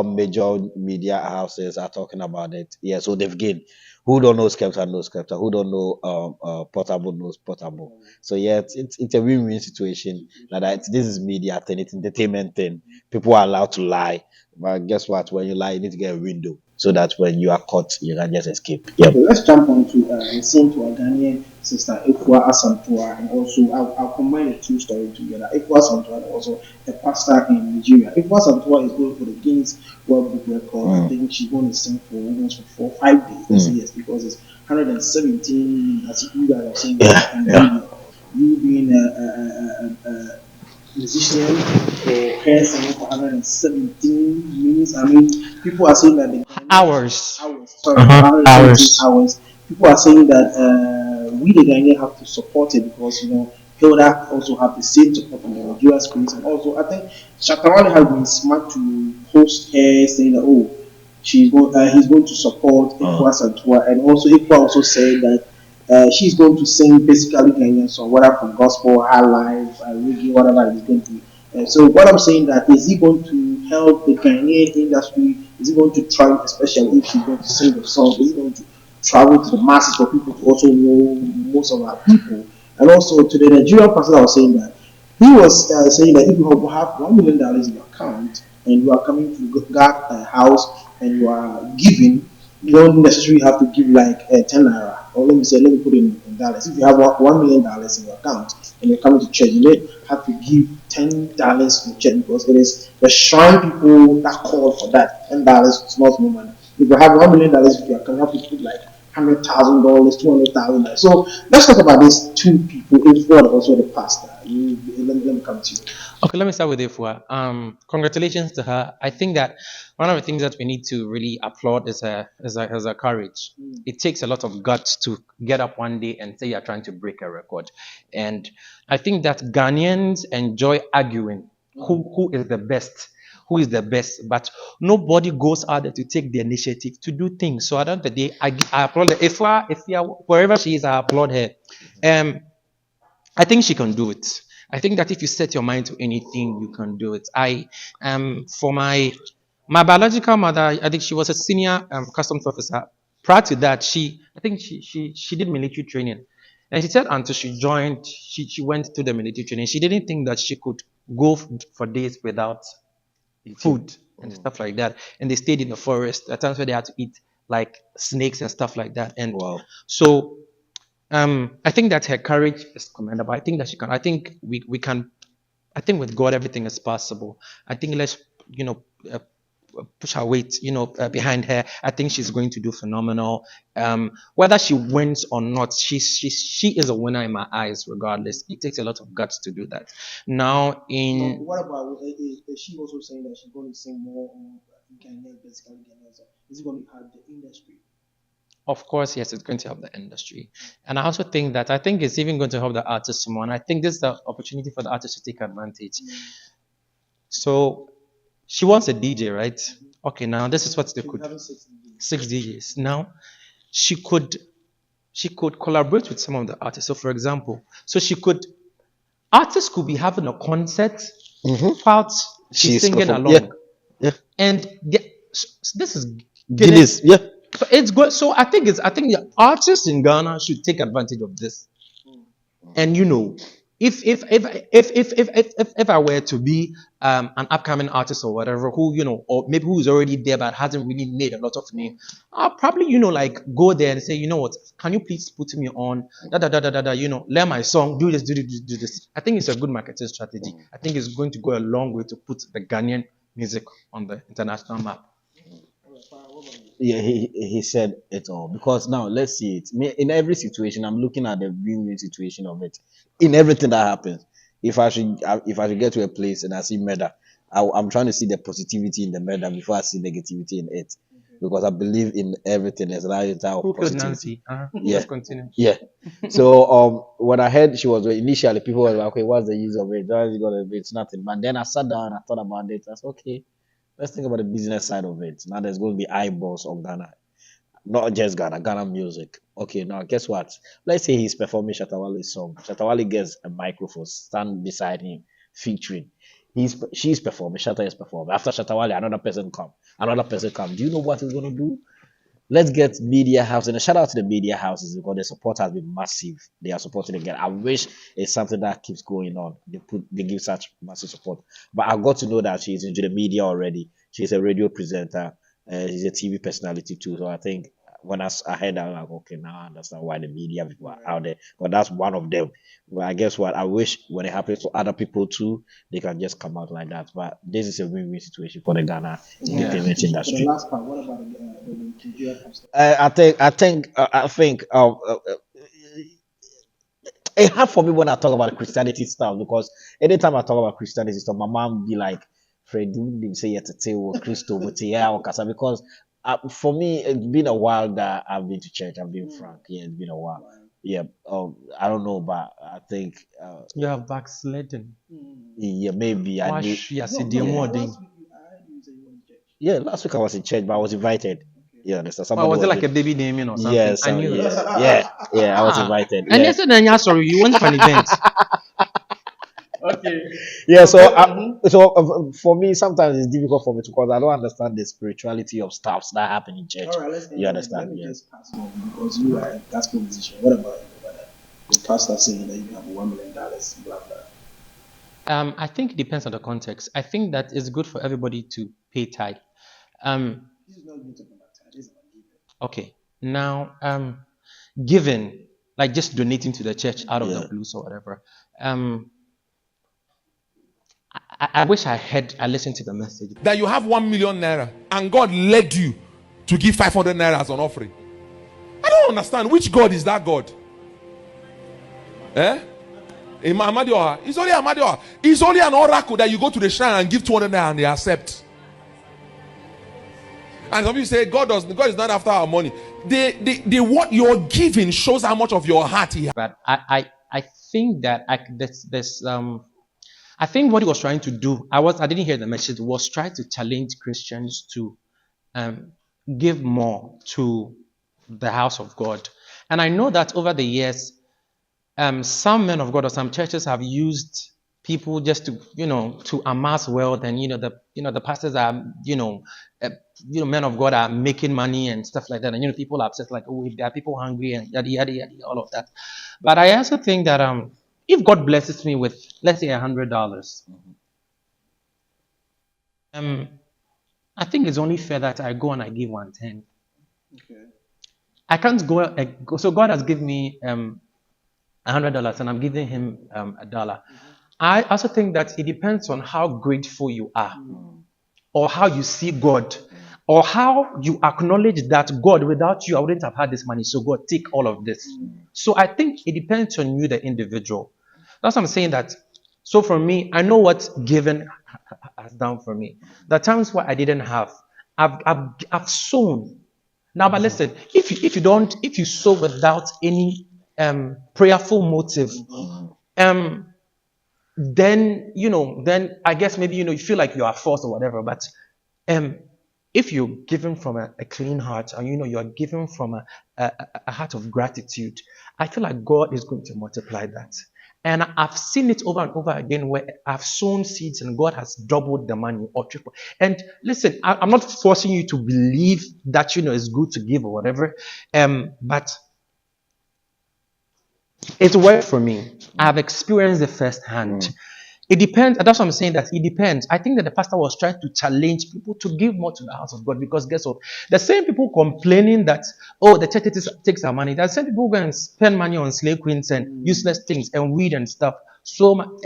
D: major media houses are talking about it. Yeah, so they've gained. Who don't know Skepta knows Skepta. Who don't know Portable knows Portable. So yeah, it's a win-win situation. This is media thing, it's entertainment thing. People are allowed to lie, but guess what? When you lie, you need to get a window so that when you are caught, you can just escape. Yep.
B: Okay, let's jump on to listen to our Ghanaian sister Ifua Asantua, and also I'll combine the two stories together. Ifua Asantua and also a pastor in Nigeria. Ifua Asantua is going for the Guinness World Book Record. I think she's going to sing for almost for 5 days. Yes, because it's 117. As you guys are saying, you being a musician for hair singing for 117 minutes. I mean, people are saying that the
C: Hours.
B: hours, sorry,
C: Uh huh.
B: 117
C: Hours.
B: hours. People are saying that we the Ghanaian have to support it because Hilda also have the same support from the Nigerian space, and also I think Shatarani has been smart to post her saying that he's going to support Ikwa Santua, and also Ikwa also said that she's going to sing basically Ghanaian song, whether from gospel, high life, reggae, whatever he's going to. So what I'm saying that is he going to help the Ghanaian industry? Is he going to try, especially if she's going to sing the song? Is he going to travel to the masses for people to also know most of our people? And also to the Nigerian person, I was saying that he was saying that if you have $1 million in your account and you are coming to God house and you are giving, you don't necessarily have to give like 10 naira, or let me put it in dollars. If you have $1 million in your account and you're coming to church, you may have to give $10 to church because it is the shrine people that call for that. $10 is not more money. If you have $1 million, if you can have to put like $100,000, $200,000. So let's talk about these two people, Ifo and also the pastor. Let me come to you.
C: Okay, let me start with Ifua. Congratulations to her. I think that one of the things that we need to really applaud is her courage. It takes a lot of guts to get up one day and say you're trying to break a record. And I think that Ghanaians enjoy arguing who is the best. Who is the best, but nobody goes out there to take the initiative to do things. So at the end of the day, I applaud her. Ifua, wherever she is, I applaud her. Um, I think she can do it. I think that if you set your mind to anything, you can do it. For my biological mother, I think she was a senior customs officer. Prior to that, she did military training, and she said until she joined, she went to the military training. She didn't think that she could go for days without food and stuff like that. And they stayed in the forest. At times where they had to eat like snakes and stuff like that. And
D: Wow.
C: so I think that her courage is commendable. I think that she can. I think we can. I think with God everything is possible. I think let's push her weight behind her. I think she's going to do phenomenal. Whether she wins or not, she is a winner in my eyes. Regardless, it takes a lot of guts to do that. Now in
B: What about is she also saying that she's going to sing more on Ghanaian, basically Ghanaian? Is it going to have the industry?
C: Of course, yes, it's going to help the industry. And I also think that I think it's even going to help the artists more. And I think this is the opportunity for the artists to take advantage. So she wants a DJ, right? Okay, now this is what they could
B: Having 6
C: six DJs. Now she could collaborate with some of the artists. So for example, artists could be having a concert while she's singing
D: Yeah,
C: along.
D: yeah.
C: And this is
D: Guinness. Yeah.
C: so it's good. So I think the artists in Ghana should take advantage of this. And if I were to be an upcoming artist or whatever, who or maybe who is already there but hasn't really made a lot of name, I'll probably like go there and say, what, can you please put me on learn my song, do this, do this. I think it's a good marketing strategy. I think it's going to go a long way to put the Ghanaian music on the international map.
D: Yeah, he said it all because now let's see it. In every situation, I'm looking at the win-win situation of it. In everything that happens, if I should get to a place and I see murder, I'm trying to see the positivity in the murder before I see negativity in it, because I believe in everything. There's an entire
C: Who killed
D: positivity.
C: Nancy?
D: Yeah.
C: Let's continue.
D: Yeah. So when I heard she was initially, people were like, okay, what's the use of it? It's nothing. But then I sat down and I thought about it. I said, okay, let's think about the business side of it. Now there's going to be eyeballs of Ghana, not just Ghana music. Okay, now guess what? Let's say he's performing Shatawali's song. Shatawali gets a microphone, stand beside him, featuring. She's performing, Shatta is performing. After Shatawali, another person come. Do you know what he's gonna do? Let's get media house, and a shout out to the media houses, because the support has been massive. They are supporting again. I wish it's something that keeps going on. They give such massive support. But I got to know that she's into the media already. She's a radio presenter. She's a TV personality too. So I think when I heard that, I'm like, okay, now I understand why the media people are out there. But that's one of them. Well, I guess what I wish when it happens to other people too, they can just come out like that. But this is a win-win situation for the Ghana entertainment
B: For the
D: industry.
B: last part, what about the Nigeria pastor?
D: I think it's hard for me when I talk about Christianity stuff, because anytime I talk about Christianity stuff, my mom be like, "Fred, you didn't say yet to tell Christo, but yeah, because for me it's been a while that I've been to church. I'm being frank, yeah, it's been a while. Yeah, I don't know, but I think
C: You have backslidden.
D: yeah, maybe I need.
C: Yes,
B: No,
C: the
B: no,
C: more
B: last
C: thing.
B: week I heard you say you went to church.
D: Yeah, last week I was in church, but I was invited. Yeah, understand?
C: Well, was it like a baby naming or something?
D: Yes,
C: I knew.
D: yeah, I was invited.
C: And
D: Yeah.
C: they said, then yeah, sorry, you went for an event.
B: Okay.
D: Yeah, so for me, sometimes it's difficult for me because I don't understand the spirituality of stuffs that happen in church.
B: All right, let's
D: You understand?
B: Let me
D: Yeah.
B: just pass on, because you are a gospel musician. What about you, brother? The pastor saying that you have $1 million, blah blah.
C: I think it depends on the context. I think that it's good for everybody to pay tithe.
B: This is not even talking about time. This is about giving.
C: Okay, now giving, like just donating to the church out of the blues or whatever. I wish I listened to the message.
E: That you have 1 million naira and God led you to give 500 naira as an offering. I don't understand. Which God is that God? Amadioha. It's only Amadioha. It's only an oracle that you go to the shrine and give 200 naira and they accept. And some people say God is not after our money. What you're giving shows how much of your heart he has.
C: But I think that I think what he was trying to do, I didn't hear the message, was try to challenge Christians to give more to the house of God. And I know that over the years, some men of God or some churches have used people just to to amass wealth, and the pastors are men of God are making money and stuff like that, and people are upset like, oh, if there are people hungry and yada yada yada, all of that. But I also think that if God blesses me with, let's say, $100, I think it's only fair that I go and I give 110.
B: Okay.
C: I can't go. So God has given me $100, and I'm giving him $1. I also think that it depends on how grateful you are, or how you see God, or how you acknowledge that God, without you, I wouldn't have had this money. So God, take all of this. So I think it depends on you, the individual. That's what I'm saying. That so for me, I know what giving has done for me. The times where I didn't have, I've sown. Now, but listen, if you sow without any prayerful motive, then I guess maybe you feel like you are forced or whatever. But if you're given from a clean heart, and you're given from a heart of gratitude, I feel like God is going to multiply that. And I've seen it over and over again where I've sown seeds and God has doubled the money or triple. And listen, I'm not forcing you to believe that it's good to give or whatever, but it's worked for me. I've experienced it firsthand. It depends. That's what I'm saying, that it depends. I think that the pastor was trying to challenge people to give more to the house of God, because guess what? The same people complaining that, oh, the church takes our money. The same people go and spend money on slave queens and useless things and weed and stuff. So,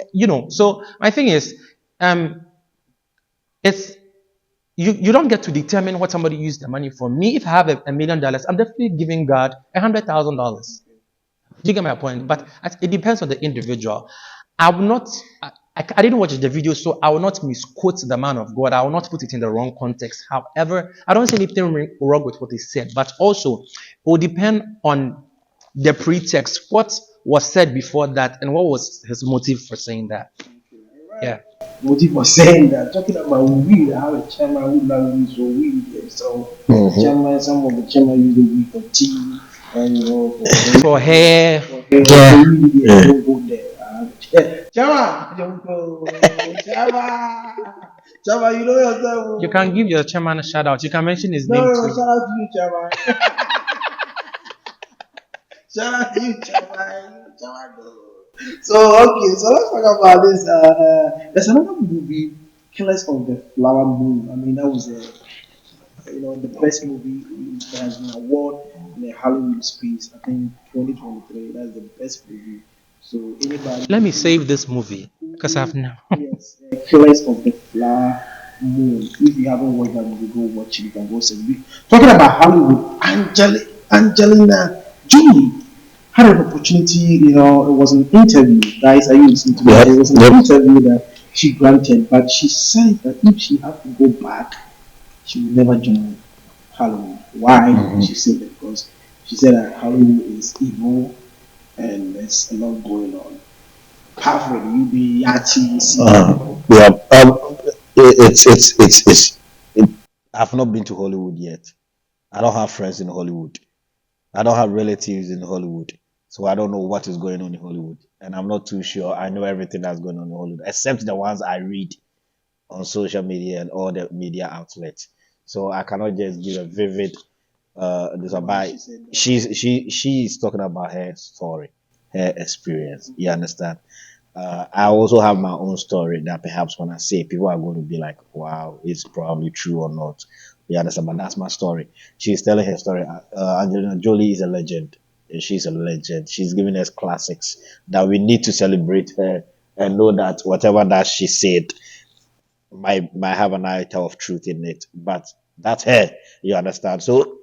C: so my thing is, it's, you don't get to determine what somebody used the money for. Me, if I have $1 million, I'm definitely giving God $100,000. Do you get my point? But it depends on the individual. I will not. I didn't watch the video, so I will not misquote the man of God. I will not put it in the wrong context. However, I don't see anything wrong with what he said, but also it will depend on the pretext. What was said before that, and what was his motive for saying that? Yeah.
B: Motive for saying that, talking about weed, I have a chairman who loves weed, so weed, so chairman, some of the chairman use the weed for tea, and you know,
C: For hair.
B: so weed, don't go there. Chairman, don't go, chairman, you know yourself.
C: You can give your chairman a shout out. You can mention his name
B: No,
C: too.
B: shout out to you, chairman. Shout out to you, chairman. So okay, so let's talk about this. There's another movie, Killers of the Flower Moon. I mean, that was the best movie that has been award in the Hollywood space. I think 2023. That's the best movie. So anybody.
C: Let me save this movie because I've now.
B: Yes, Killers of the Flower Moon. If you haven't watched that movie, go watch it. You can go see it. Talking about Hollywood, Angelina Jolie had an opportunity, it was an interview, guys. Are you listening to me? It was an interview that she granted, but she said that if she had to go back, she would never join Hollywood. Why? She said that because she said that Hollywood is evil and there's a lot going on. Apart from the artists.
D: I've not been to Hollywood yet. I don't have friends in Hollywood. I don't have relatives in Hollywood. So I don't know what is going on in Hollywood. And I'm not too sure I know everything that's going on in Hollywood, except the ones I read on social media and all the media outlets. So I cannot just give a vivid she's talking about her story, her experience. You understand? I also have my own story that perhaps when I say it, people are going to be like, wow, it's probably true or not. You understand? But that's my story. She's telling her story. Angelina Jolie is a legend. She's a legend. She's giving us classics that we need to celebrate her and know that whatever that she said might have an iota of truth in it. But that's her. You understand? So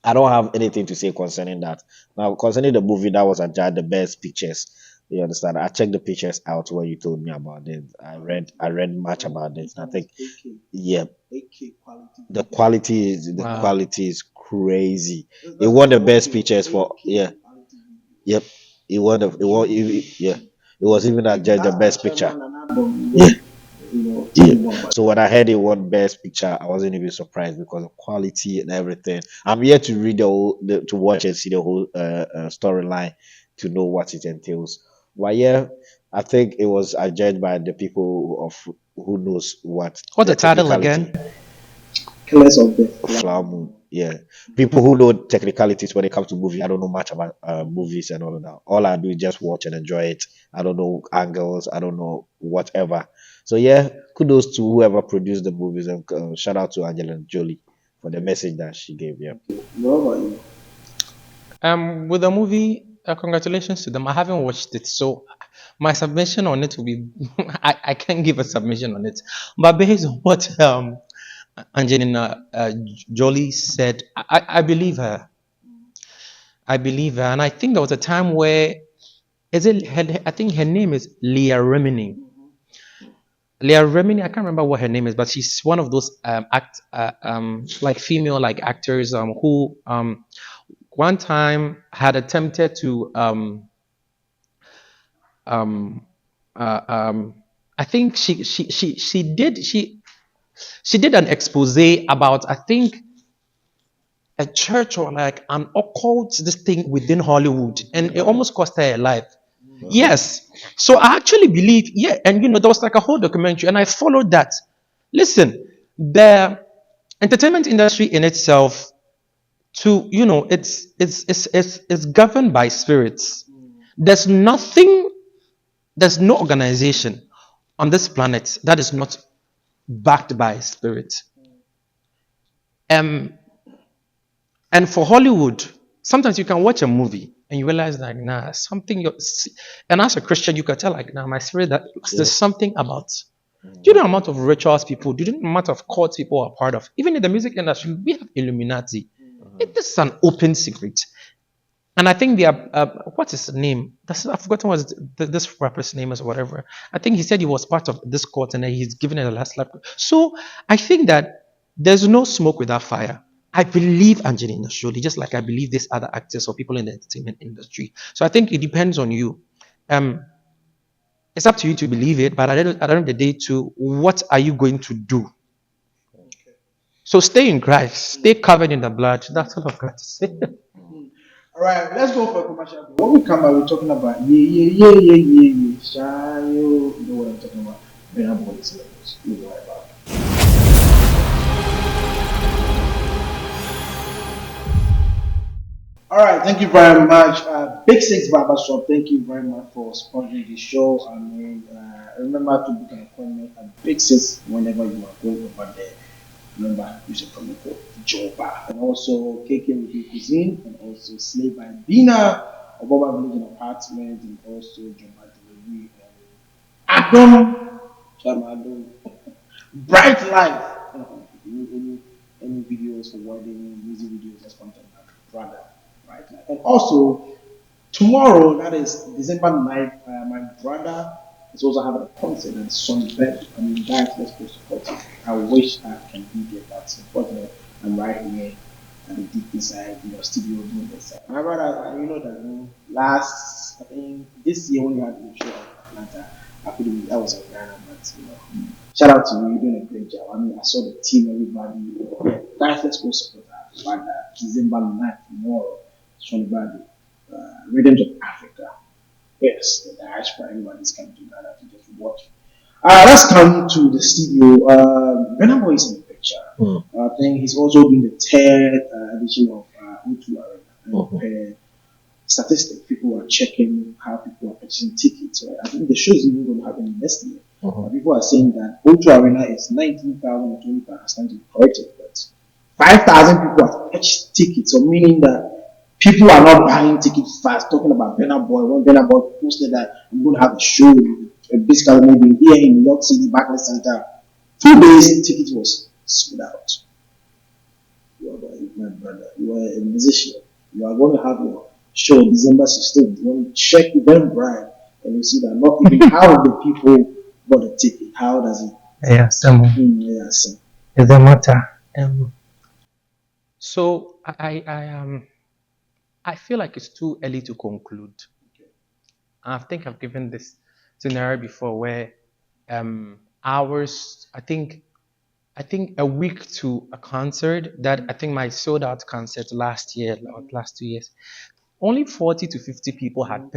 D: I don't have anything to say concerning that. Now, concerning the movie, that was the best pictures. You understand? I checked the pictures out when you told me about it. I read much about it. I think, yeah, the quality is crazy. It won the best pictures for yep. It won yeah. It was even adjudged the best picture. Yeah. So when I heard it won best picture, I wasn't even surprised because of quality and everything. I'm here to read to watch and see the whole storyline to know what it entails. But yeah, I think it was judged by the people of who knows what.
C: What's the title again?
B: Killers of the
D: Flower Moon. Yeah, people who know technicalities when it comes to movie. I don't know much about movies and all of that. All I do is just watch and enjoy it. I don't know angles. I don't know whatever. So yeah, kudos to whoever produced the movies and shout out to Angelina Jolie for the message that she gave. Yeah.
C: With the movie, congratulations to them. I haven't watched it, so my submission on it will be I can't give a submission on it. But based on what Angelina Jolie said, I believe her. I believe her, and I think there was a time where I think her name is Leah Remini. Leah Remini, I can't remember what her name is, but she's one of those like female like actors who one time had attempted to I think she did an expose about I think a church or like an occult this thing within Hollywood, and it almost cost her a life. Yes. So I actually believe, yeah, and there was like a whole documentary, and I followed that. Listen, the entertainment industry in itself, it's governed by spirits. There's no organization on this planet that is not backed by spirit. And for Hollywood, sometimes you can watch a movie and you realize like, nah, something. And as a Christian, you can tell like, nah, my spirit that there's something about. Do you know the amount of rituals people? Do you know the amount of cults people are part of? Even in the music industry, we have Illuminati. It is an open secret. And I think they are, what is the name? I've forgotten what this rapper's name is or whatever. I think he said he was part of this court and then he's given it a last lap. So I think that there's no smoke without fire. I believe Angelina Jolie, just like I believe these other actors or people in the entertainment industry. So I think it depends on you. Um, it's up to you to believe it, but at the end of the day, too, what are you going to do? So stay in Christ, stay covered in the blood. That's all I've got to say.
B: All right, let's go for a commercial. When we come back, we're talking about Shayo. You know what I'm talking about? Burna Boy's levels. You know what about? All right, thank you very much, Big Six Barber Shop. Thank you very much for sponsoring the show. I mean, remember to book an appointment at Big Six whenever you are going over there. Remember, use a promo code JOBA. And also KK Review Cuisine, and also Slave by Bina, Oboba Village and Apartment, and also Joba Delivery, and Adam, Bright Life. If you need any videos for wedding, music videos, just contact my brother, Bright Life. And also, tomorrow, that is December 9th, my brother is also having a concert at Sunbed. I mean, guys, let's go support it. I wish I can be there, but unfortunately, I'm right here at the deep inside, studio doing this. My brother, you know that last, I think this year when we had the show at Atlanta, I was in Ghana, but shout out to you, you're doing a great job. I mean, I saw the team, everybody. Guys, let's go support that. Brother, December 9th, tomorrow, Sunbed, Rhythms of Africa. Yes, the diaspora, everybody's coming to Ghana to just watch. Let's come to the studio. Burna Boy is in the picture. I think he's also doing the third edition of O2 Arena. Statistics, people are checking how people are purchasing tickets. Right? I think the show is even going to happen next year. People are saying that O2 Arena is 19,020 pounds, stand to be corrected, but 5,000 people have purchased tickets, so meaning that people are not buying tickets fast. Talking about Burna Boy, when Burna Boy posted that I'm going to have a show, basically maybe here in New York City, Barclays Center, 2 days, tickets was sold out. You are my brother. You are a musician. You are going to have your show December 16th. You want to check Eventbrite, and you see that not even how the people bought the ticket. How does it?
C: Yeah, some.
B: Yes.
C: It's a matter. So I feel like it's too early to conclude. I think I've given this scenario before where hours, I think a week to a concert that I think my sold out concert last year or last 2 years, only 40 to 50 people had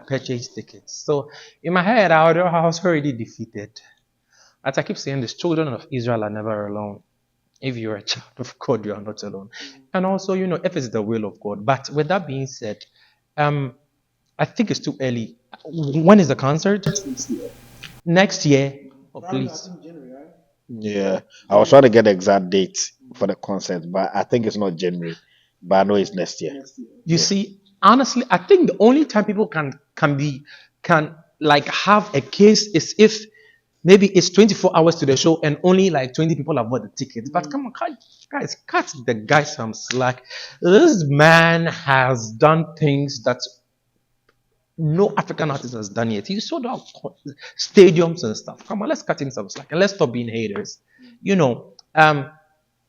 C: purchased tickets. So in my head, I was already defeated. As I keep saying, the children of Israel are never alone. If you're a child of God, you are not alone. And also, if it's the will of God. But with that being said, I think it's too early. When is the concert? Next year. Oh, please.
D: Yeah, I was trying to get the exact date for the concert, but I think it's not January. But I know it's next year.
C: You see, honestly, I think the only time people can like have a case is if maybe it's 24 hours to the show and only like 20 people have bought the tickets. But come on, guys, cut the guy some slack. This man has done things that no African artist has done yet. He sold out stadiums and stuff. Come on, let's cut him some slack and let's stop being haters.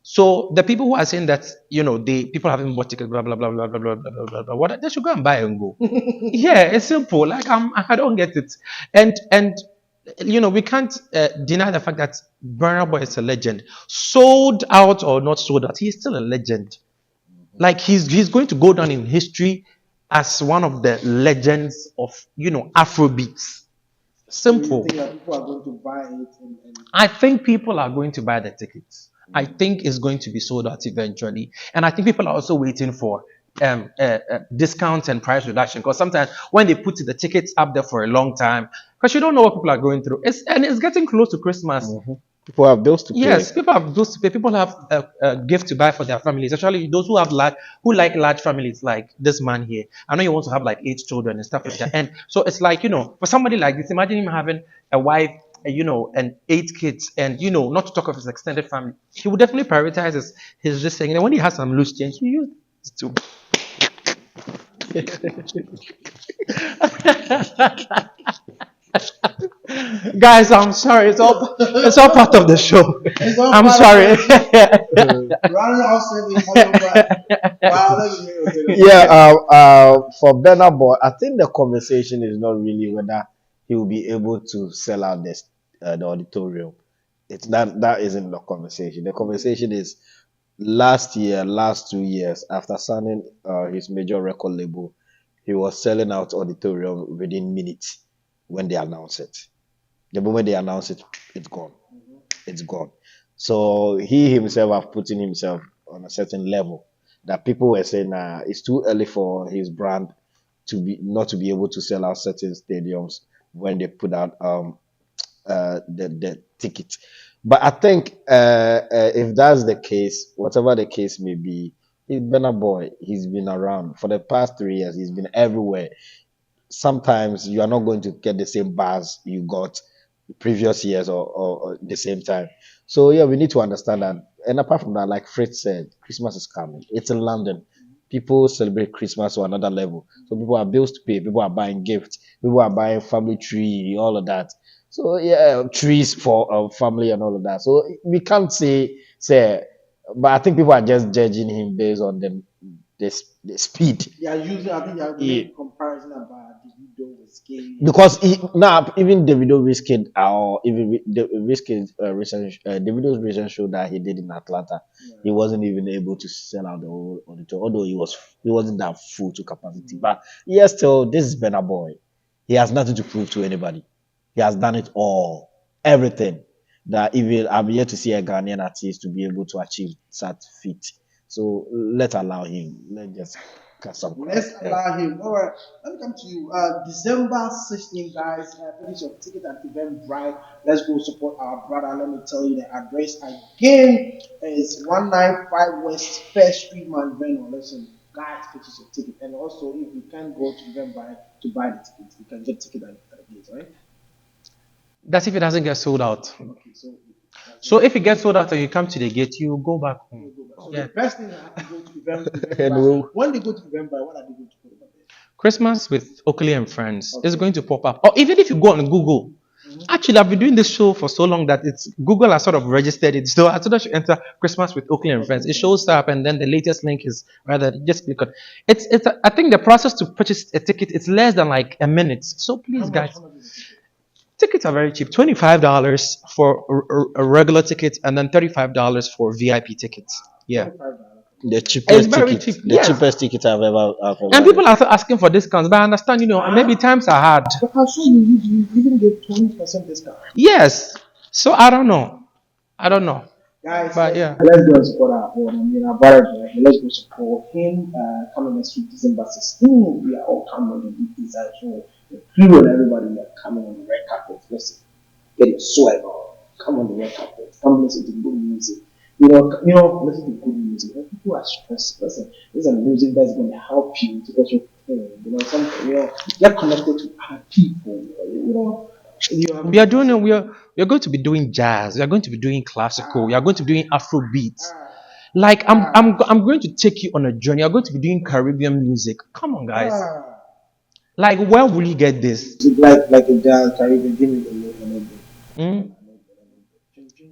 C: So the people who are saying that people haven't bought tickets, blah blah blah blah blah blah blah blah blah, what they should go and buy and go. Yeah, it's simple. Like I don't get it, and we can't deny the fact that Burna Boy is a legend. Sold out or not sold out, he's still a legend. Like he's going to go down in history as one of the legends of Afrobeats. Simple.
B: Do you think that people are going to buy it?
C: I think people are going to buy the tickets. I think it's going to be sold out eventually, and I think people are also waiting for discounts and price reduction, because sometimes when they put the tickets up there for a long time, because you don't know what people are going through, it's getting close to Christmas.
D: People have bills to pay.
C: Yes, people have bills to pay. People have a gift to buy for their families, especially those who have like large families, like this man here. I know he wants to have like 8 children and stuff like that. And so it's like, for somebody like this, imagine him having a wife, and 8 kids, and not to talk of his extended family. He would definitely prioritize his just saying. And when he has some loose change, he uses to Guys, I'm sorry. It's all part of the show.
B: It's all
C: I'm
B: part of
C: sorry.
B: Running off saying hello, but wow, let me hear it.
D: Yeah, for Burna Boy, I think the conversation is not really whether he will be able to sell out this the auditorium. It's that isn't the conversation. The conversation is last 2 years after signing his major record label, he was selling out auditorium within minutes when they announce it. The moment they announce it, it's gone. It's gone. So he himself have put in himself on a certain level that people were saying it's too early for his brand to be not to be able to sell out certain stadiums when they put out the ticket. But I think if that's the case, whatever the case may be, he's been a boy. He's been around for the past 3 years. He's been everywhere. Sometimes you are not going to get the same bars you got the previous years or the same time. So yeah, we need to understand that. And apart from that, like Fritz said, Christmas is coming. It's in London. People celebrate Christmas to another level. So people have bills to pay. People are buying gifts. People are buying family tree, all of that. So yeah, trees for family and all of that. So we can't say, but I think people are just judging him based on the speed.
B: They are using, I think they are
D: Yeah.
B: making comparison about the video with Skate.
D: Because now even Davido Wizkid or even the Wizkid Davido's recent show that he did in Atlanta, he wasn't even able to sell out the whole auditorium, although he wasn't that full to capacity. But yes, still this is Burna Boy. He has nothing to prove to anybody. He has done it all, everything that even I'm yet to see a Ghanaian artist to be able to achieve that feat. So let's allow him. Let's just cut some.
B: Let's allow him. All right, let me come to you. December 16th, guys. Finish your ticket at Eventbrite. Let's go support our brother. Let me tell you the address again is 195 West First Street, Mount Vernon. Listen, guys, purchase your ticket. And also, if you can't go to Eventbrite to buy the ticket, you can get ticket at the gate, right?
C: That's if it doesn't get sold out.
B: Okay,
C: So if it gets sold out and you come to the gate, you go back home.
B: so
C: Yeah.
B: the best thing I have to go to Eventbrite.
D: And we'll-
B: When they go to Eventbrite, what are they going to put over there?
C: Christmas with Oakley and Friends is going to pop up. Or even if you go on Google, actually, I've been doing this show for so long that it's Google has sort of registered it. So as soon as you enter Christmas with Oakley and Friends, it shows up, and then the latest link is rather just click on. I think the process to purchase a ticket is less than like a minute. So please, guys,
B: How much is the ticket?
C: tickets are very cheap. $25 for a regular ticket, and then $35 for VIP tickets. Yeah.
B: $5.
D: The cheapest
C: very
D: ticket,
C: cheap,
D: the
C: yes.
D: cheapest ticket I've ever.
C: And people are asking for discounts, but I understand, maybe times are hard.
B: But I saw you even get 20% discount.
C: Yes. So I don't know.
B: Guys,
C: But yeah.
B: let's go and support our boy. Our brother, right? Let's go support him. Coming next week, December 16th. We are all coming on the big inside show. The crew and everybody that coming on the red carpet. Listen, get your swag on. Come on the red carpet. Come listen to good music. Listen to good music. When people are stressed, listen, this is music that's going to help you to get your pain. Something, get connected to other people.
C: We are going to be doing jazz. We are going to be doing classical. We are going to be doing Afro beats. Like I'm going to take you on a journey. I'm going to be doing Caribbean music. Come on, guys. Like, where will you get this?
B: Like a jazz Caribbean, give me a little bit.
C: Hmm?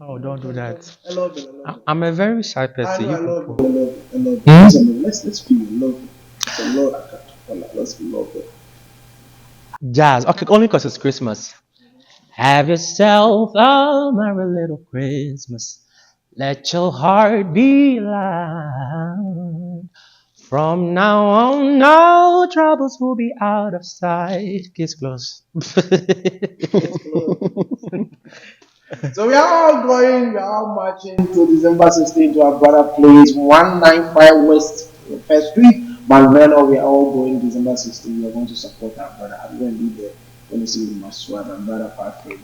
C: Oh, don't do that.
B: I love it.
C: I'm a very shy person.
B: I love
C: people-
B: it. Listen, let's feel love it. It's a lot I can't. Let's love it.
C: Jazz. Okay, only because it's Christmas. Have yourself a merry little Christmas. Let your heart be light. From now on, no troubles will be out of sight. Kiss close.
B: So we are all marching to December 16th to our brother place 195 West First Street, Malvern. We are all going December 16th. We are going to support our brother. I'm going to be there. When you see my swag, my brother Patrick,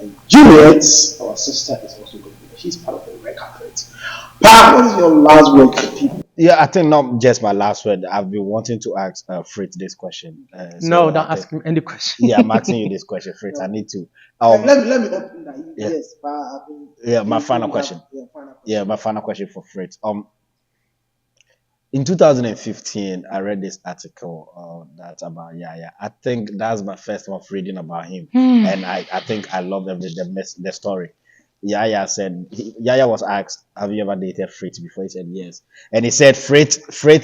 B: and Juliet, our sister, is also going to be there. She's part of the red carpet. Pat, what is your last word to people?
D: Yeah, I think not just my last word. I've been wanting to ask Fritz this question.
C: No, don't ask me any question.
D: Yeah, I'm asking you this question, Fritz. I need to.
B: Let me open that.
D: Yeah.
B: Yes,
D: Yeah, my final question.
B: Yeah, final question.
D: Yeah, my final question for Fritz. in 2015, I read this article that's about Yaya. I think that's my first time of reading about him, and I think I love the story. Yaya said Yaya was asked, "Have you ever dated Fritz before?" He said yes, and he said Fritz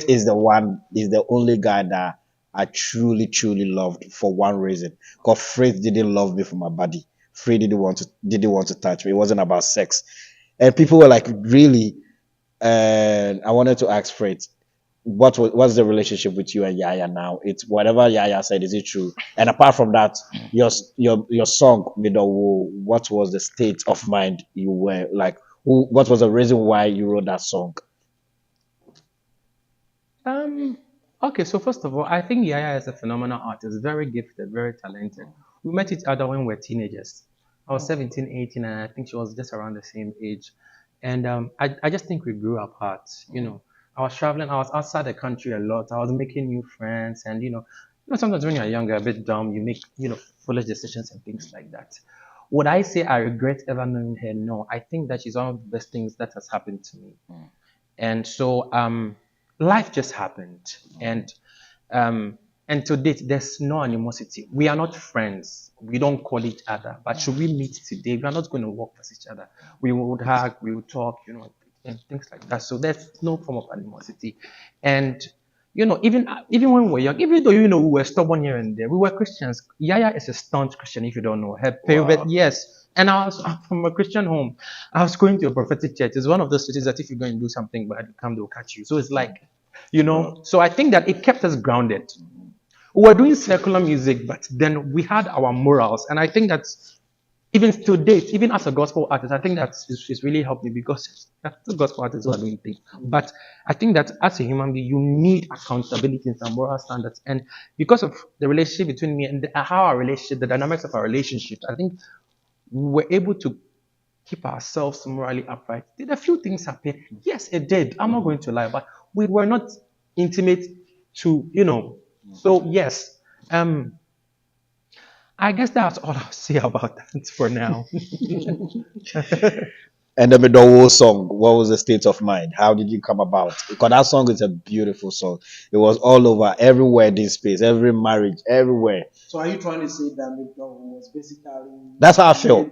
D: is the only guy that I truly loved for one reason. Because Fritz didn't love me for my body. Fritz didn't want to touch me. It wasn't about sex, and people were like, "Really?" And I wanted to ask Fritz, what's the relationship with you and Yaya now? It's whatever Yaya said, is it true? And apart from that, your song, Middle, what was the state of mind you were like? What was the reason why you wrote that song?
C: Okay, so first of all, I think Yaya is a phenomenal artist, very gifted, very talented. We met each other when we were teenagers. I was 17, 18, and I think she was just around the same age. And I just think we grew apart. I was traveling, I was outside the country a lot. I was making new friends, and sometimes when you're younger, a bit dumb, you make foolish decisions and things like that. Would I say I regret ever knowing her? No, I think that she's one of the best things that has happened to me. And so life just happened, and to date there's no animosity. We are not friends, we don't call each other, but should we meet today, we are not going to walk past each other. We would hug, we would talk, and things like that. So there's no form of animosity. And even when we were young, even though we were stubborn here and there, we were Christians. Yaya is a staunch Christian, if you don't know her favorite. Wow. Yes. And I'm from a Christian home. I was going to a prophetic church. It's one of those churches that if you go and do something bad, you come, they'll catch you. So it's like, so I think that it kept us grounded. We were doing secular music, but then we had our morals. And I think that's, even to date, even as a gospel artist, I think it's really helped me, because the gospel artists who are doing things. But I think that as a human being, you need accountability and some moral standards. And because of the relationship between me and how our relationship, the dynamics of our relationships, I think we were able to keep ourselves morally upright. Did a few things happen? Yes, it did. I'm not going to lie, but we were not intimate to. So yes, I guess that's all I'll say about that for now.
D: And the Middle song, what was the state of mind? How did you come about? Because that song is a beautiful song. It was all over, every wedding space, every marriage, everywhere.
B: So are you trying to say that Middle was basically?
D: That's how I feel.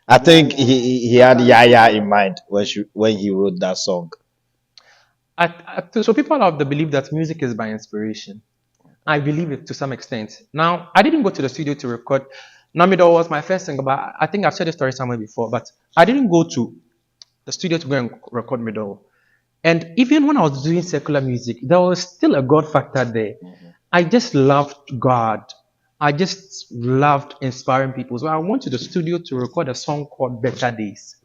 D: I think he had Yaya in mind when he wrote that song.
C: So people have the belief that music is by inspiration. I believe it to some extent. Now, I didn't go to the studio to record. Namido was my first single, but I think I've shared the story somewhere before. But I didn't go to the studio to go and record Mido. And even when I was doing secular music, there was still a God factor there. I just loved God. I just loved inspiring people. So I went to the studio to record a song called Better Days.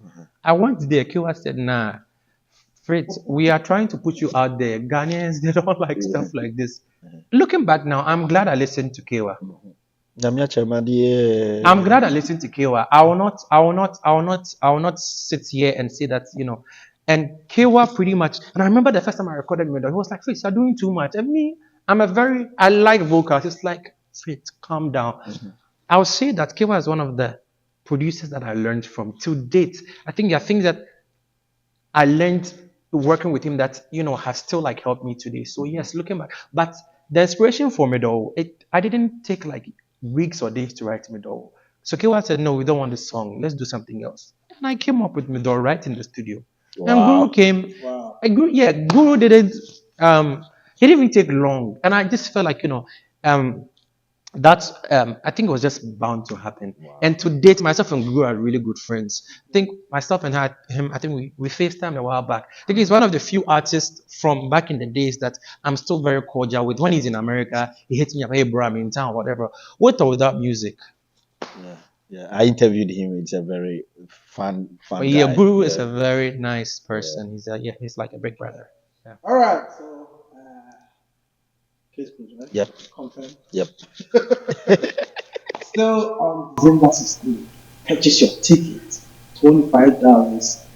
C: I went there. Kiwa said, nah, Fritz, we are trying to put you out there. Ghanaians, they don't like stuff like this. Looking back now, I'm glad I listened to Kiwa. I'm glad I listened to Kiwa. I will not sit here and say that, and Kiwa pretty much, and I remember the first time I recorded Mido, he was like, Fritz, you're doing too much. And me, I like vocals. It's like, Fritz, calm down. I would say that Kiwa is one of the producers that I learned from to date. I think there are things that I learned working with him that, has still like helped me today. So yes, looking back, but the inspiration for Mido, I didn't take like weeks or days to write Mido. So Kiwa said, no, we don't want this song. Let's do something else. And I came up with Mido right in the studio. Wow. And Guru came. Wow. Guru didn't, he didn't even take long. And I just felt like, that's I think it was just bound to happen. Wow. And to date, myself and Guru are really good friends. I think myself and him, I think we FaceTime a while back. I think he's one of the few artists from back in the days that I'm still very cordial with. When he's in America, he hits me up, hey bro, I'm in town, whatever. With or without music.
D: Yeah. I interviewed him. It's a very fun guy.
C: Yeah, Guru is a very nice person. He's like a big brother. Yeah.
B: All right. So case closed, right?
D: Yep.
B: Confirm.
D: Yep.
B: Still on December 16th, purchase your ticket. $25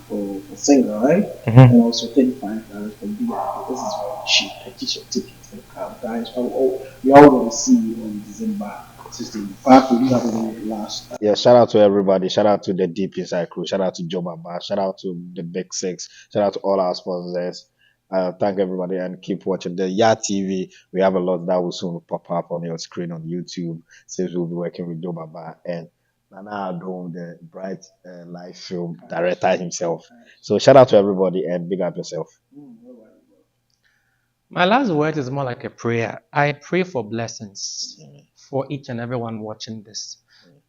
B: for single, right? And also $35 for VIP. This is very cheap. Purchase your ticket. Guys, we all want to see you on December 16th. We have any last.
D: Yeah, shout out to everybody. Shout out to the Deep Inside crew. Shout out to JOBA ABA. Shout out to the Big Six. Shout out to all our sponsors. Thank everybody and keep watching the TV. We have a lot that will soon pop up on your screen on YouTube since we'll be working with JOBA ABA and Nana Adom, the bright live film director himself. So shout out to everybody and big up yourself.
C: My last word is more like a prayer. I pray for blessings for each and everyone watching this.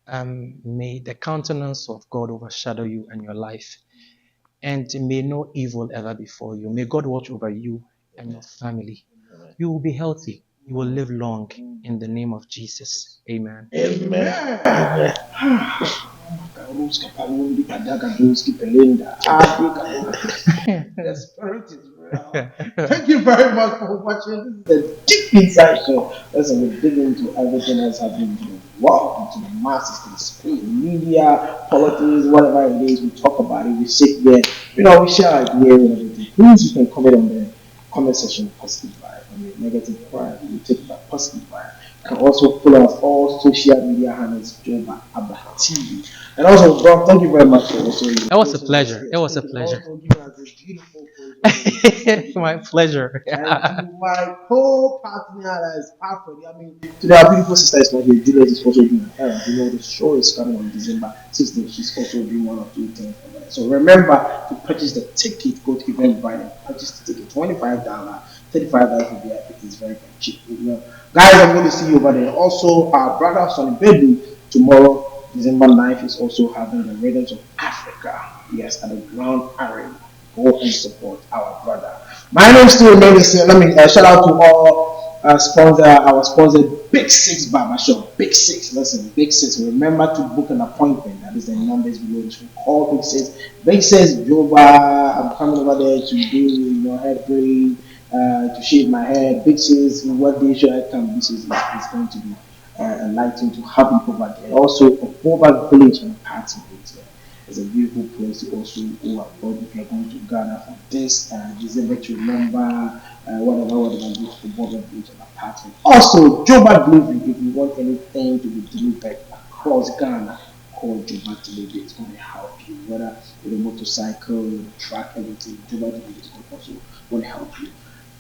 C: May the countenance of God overshadow you and your life. And may no evil ever befall you. May God watch over you and your family. You will be healthy. You will live long in the name of Jesus. Amen.
D: Amen.
B: The spirit is real. Thank you very much for watching. This is the Deep Inside Show. Listen, we dig into everything that's happening in the world, into the masses, to the spirit, media, politics, whatever it is. We talk about it. We sit there. We share ideas and everything. Please, you can comment on the comment section, positive vibe. Negative vibe, we take that positive vibe. You can also follow us all social media handles, JOBA ABA TV. And also, Bro, thank you very much for also.
C: It was a pleasure. It was a pleasure. My pleasure.
B: And my co-partner that is perfect. Today our beautiful sister is not here. Juliet is also doing her. The show is coming on December 16th. She's also doing one or two things for that. So remember to purchase the ticket. Go to Eventbrite and purchase the ticket. $25, $35 for VIP. It is very, very cheap. Guys, I'm going to see you over there. Also, our brother Sonny Baby tomorrow, December 9th, is also having the Rhythms of Africa. Yes, at the Ground Arena. Go and support our brother. My name is still Medicine. Let me shout out to all our sponsor, Big Six Barber Shop. Big Six. Listen, Big Six. Remember to book an appointment. That is the numbers below. You can call Big Six. Big Six Joba. I'm coming over there to do hair braid, to shave my hair. Big Six. What day should I come? Big Six is going to be enlightening to have you over there. Also, Akwaboah Village and Party. It's a beautiful place to also go abroad if you're going to Ghana for this December to remember whatever go to border beach and apartment. Also, Joba delivery. If you want anything to be delivered across Ghana, call Joba Delivery. It's going to help you. Whether with a motorcycle, with a truck, everything, Joba Delivery is also going to help you.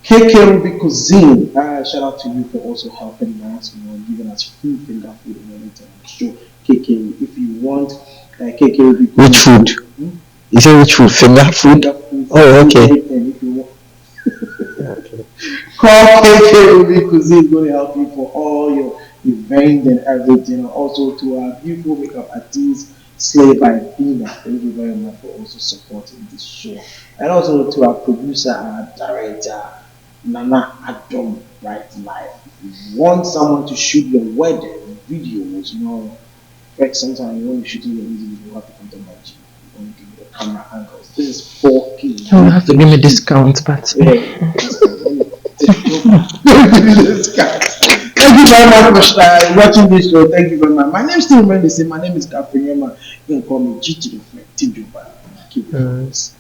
B: KK Cuisine. Shout out to you for also helping us, giving us free finger food and everything. So KK, if you want. KK
D: Which food? You say which food? Finger food? Oh, okay.
B: Call KK Cuisine. It's going to help you for all your events and everything. Also to our beautiful makeup artist, Slave by Bina. Thank you very much for also supporting this show. And also to our producer and director, Nana Adom Bright Life. If you want someone to shoot your wedding videos, like sometimes when you're shooting your music, you have to come to my gym. You want to give you the camera angles. This is 4K.
C: You will have to give me discounts, but
B: yeah, give me discounts. Thank you very much for watching this show. Thank you very much. My name is still remains the same. My name is Gabriel. You can call me G to the Flex. Team Joba. Keep it.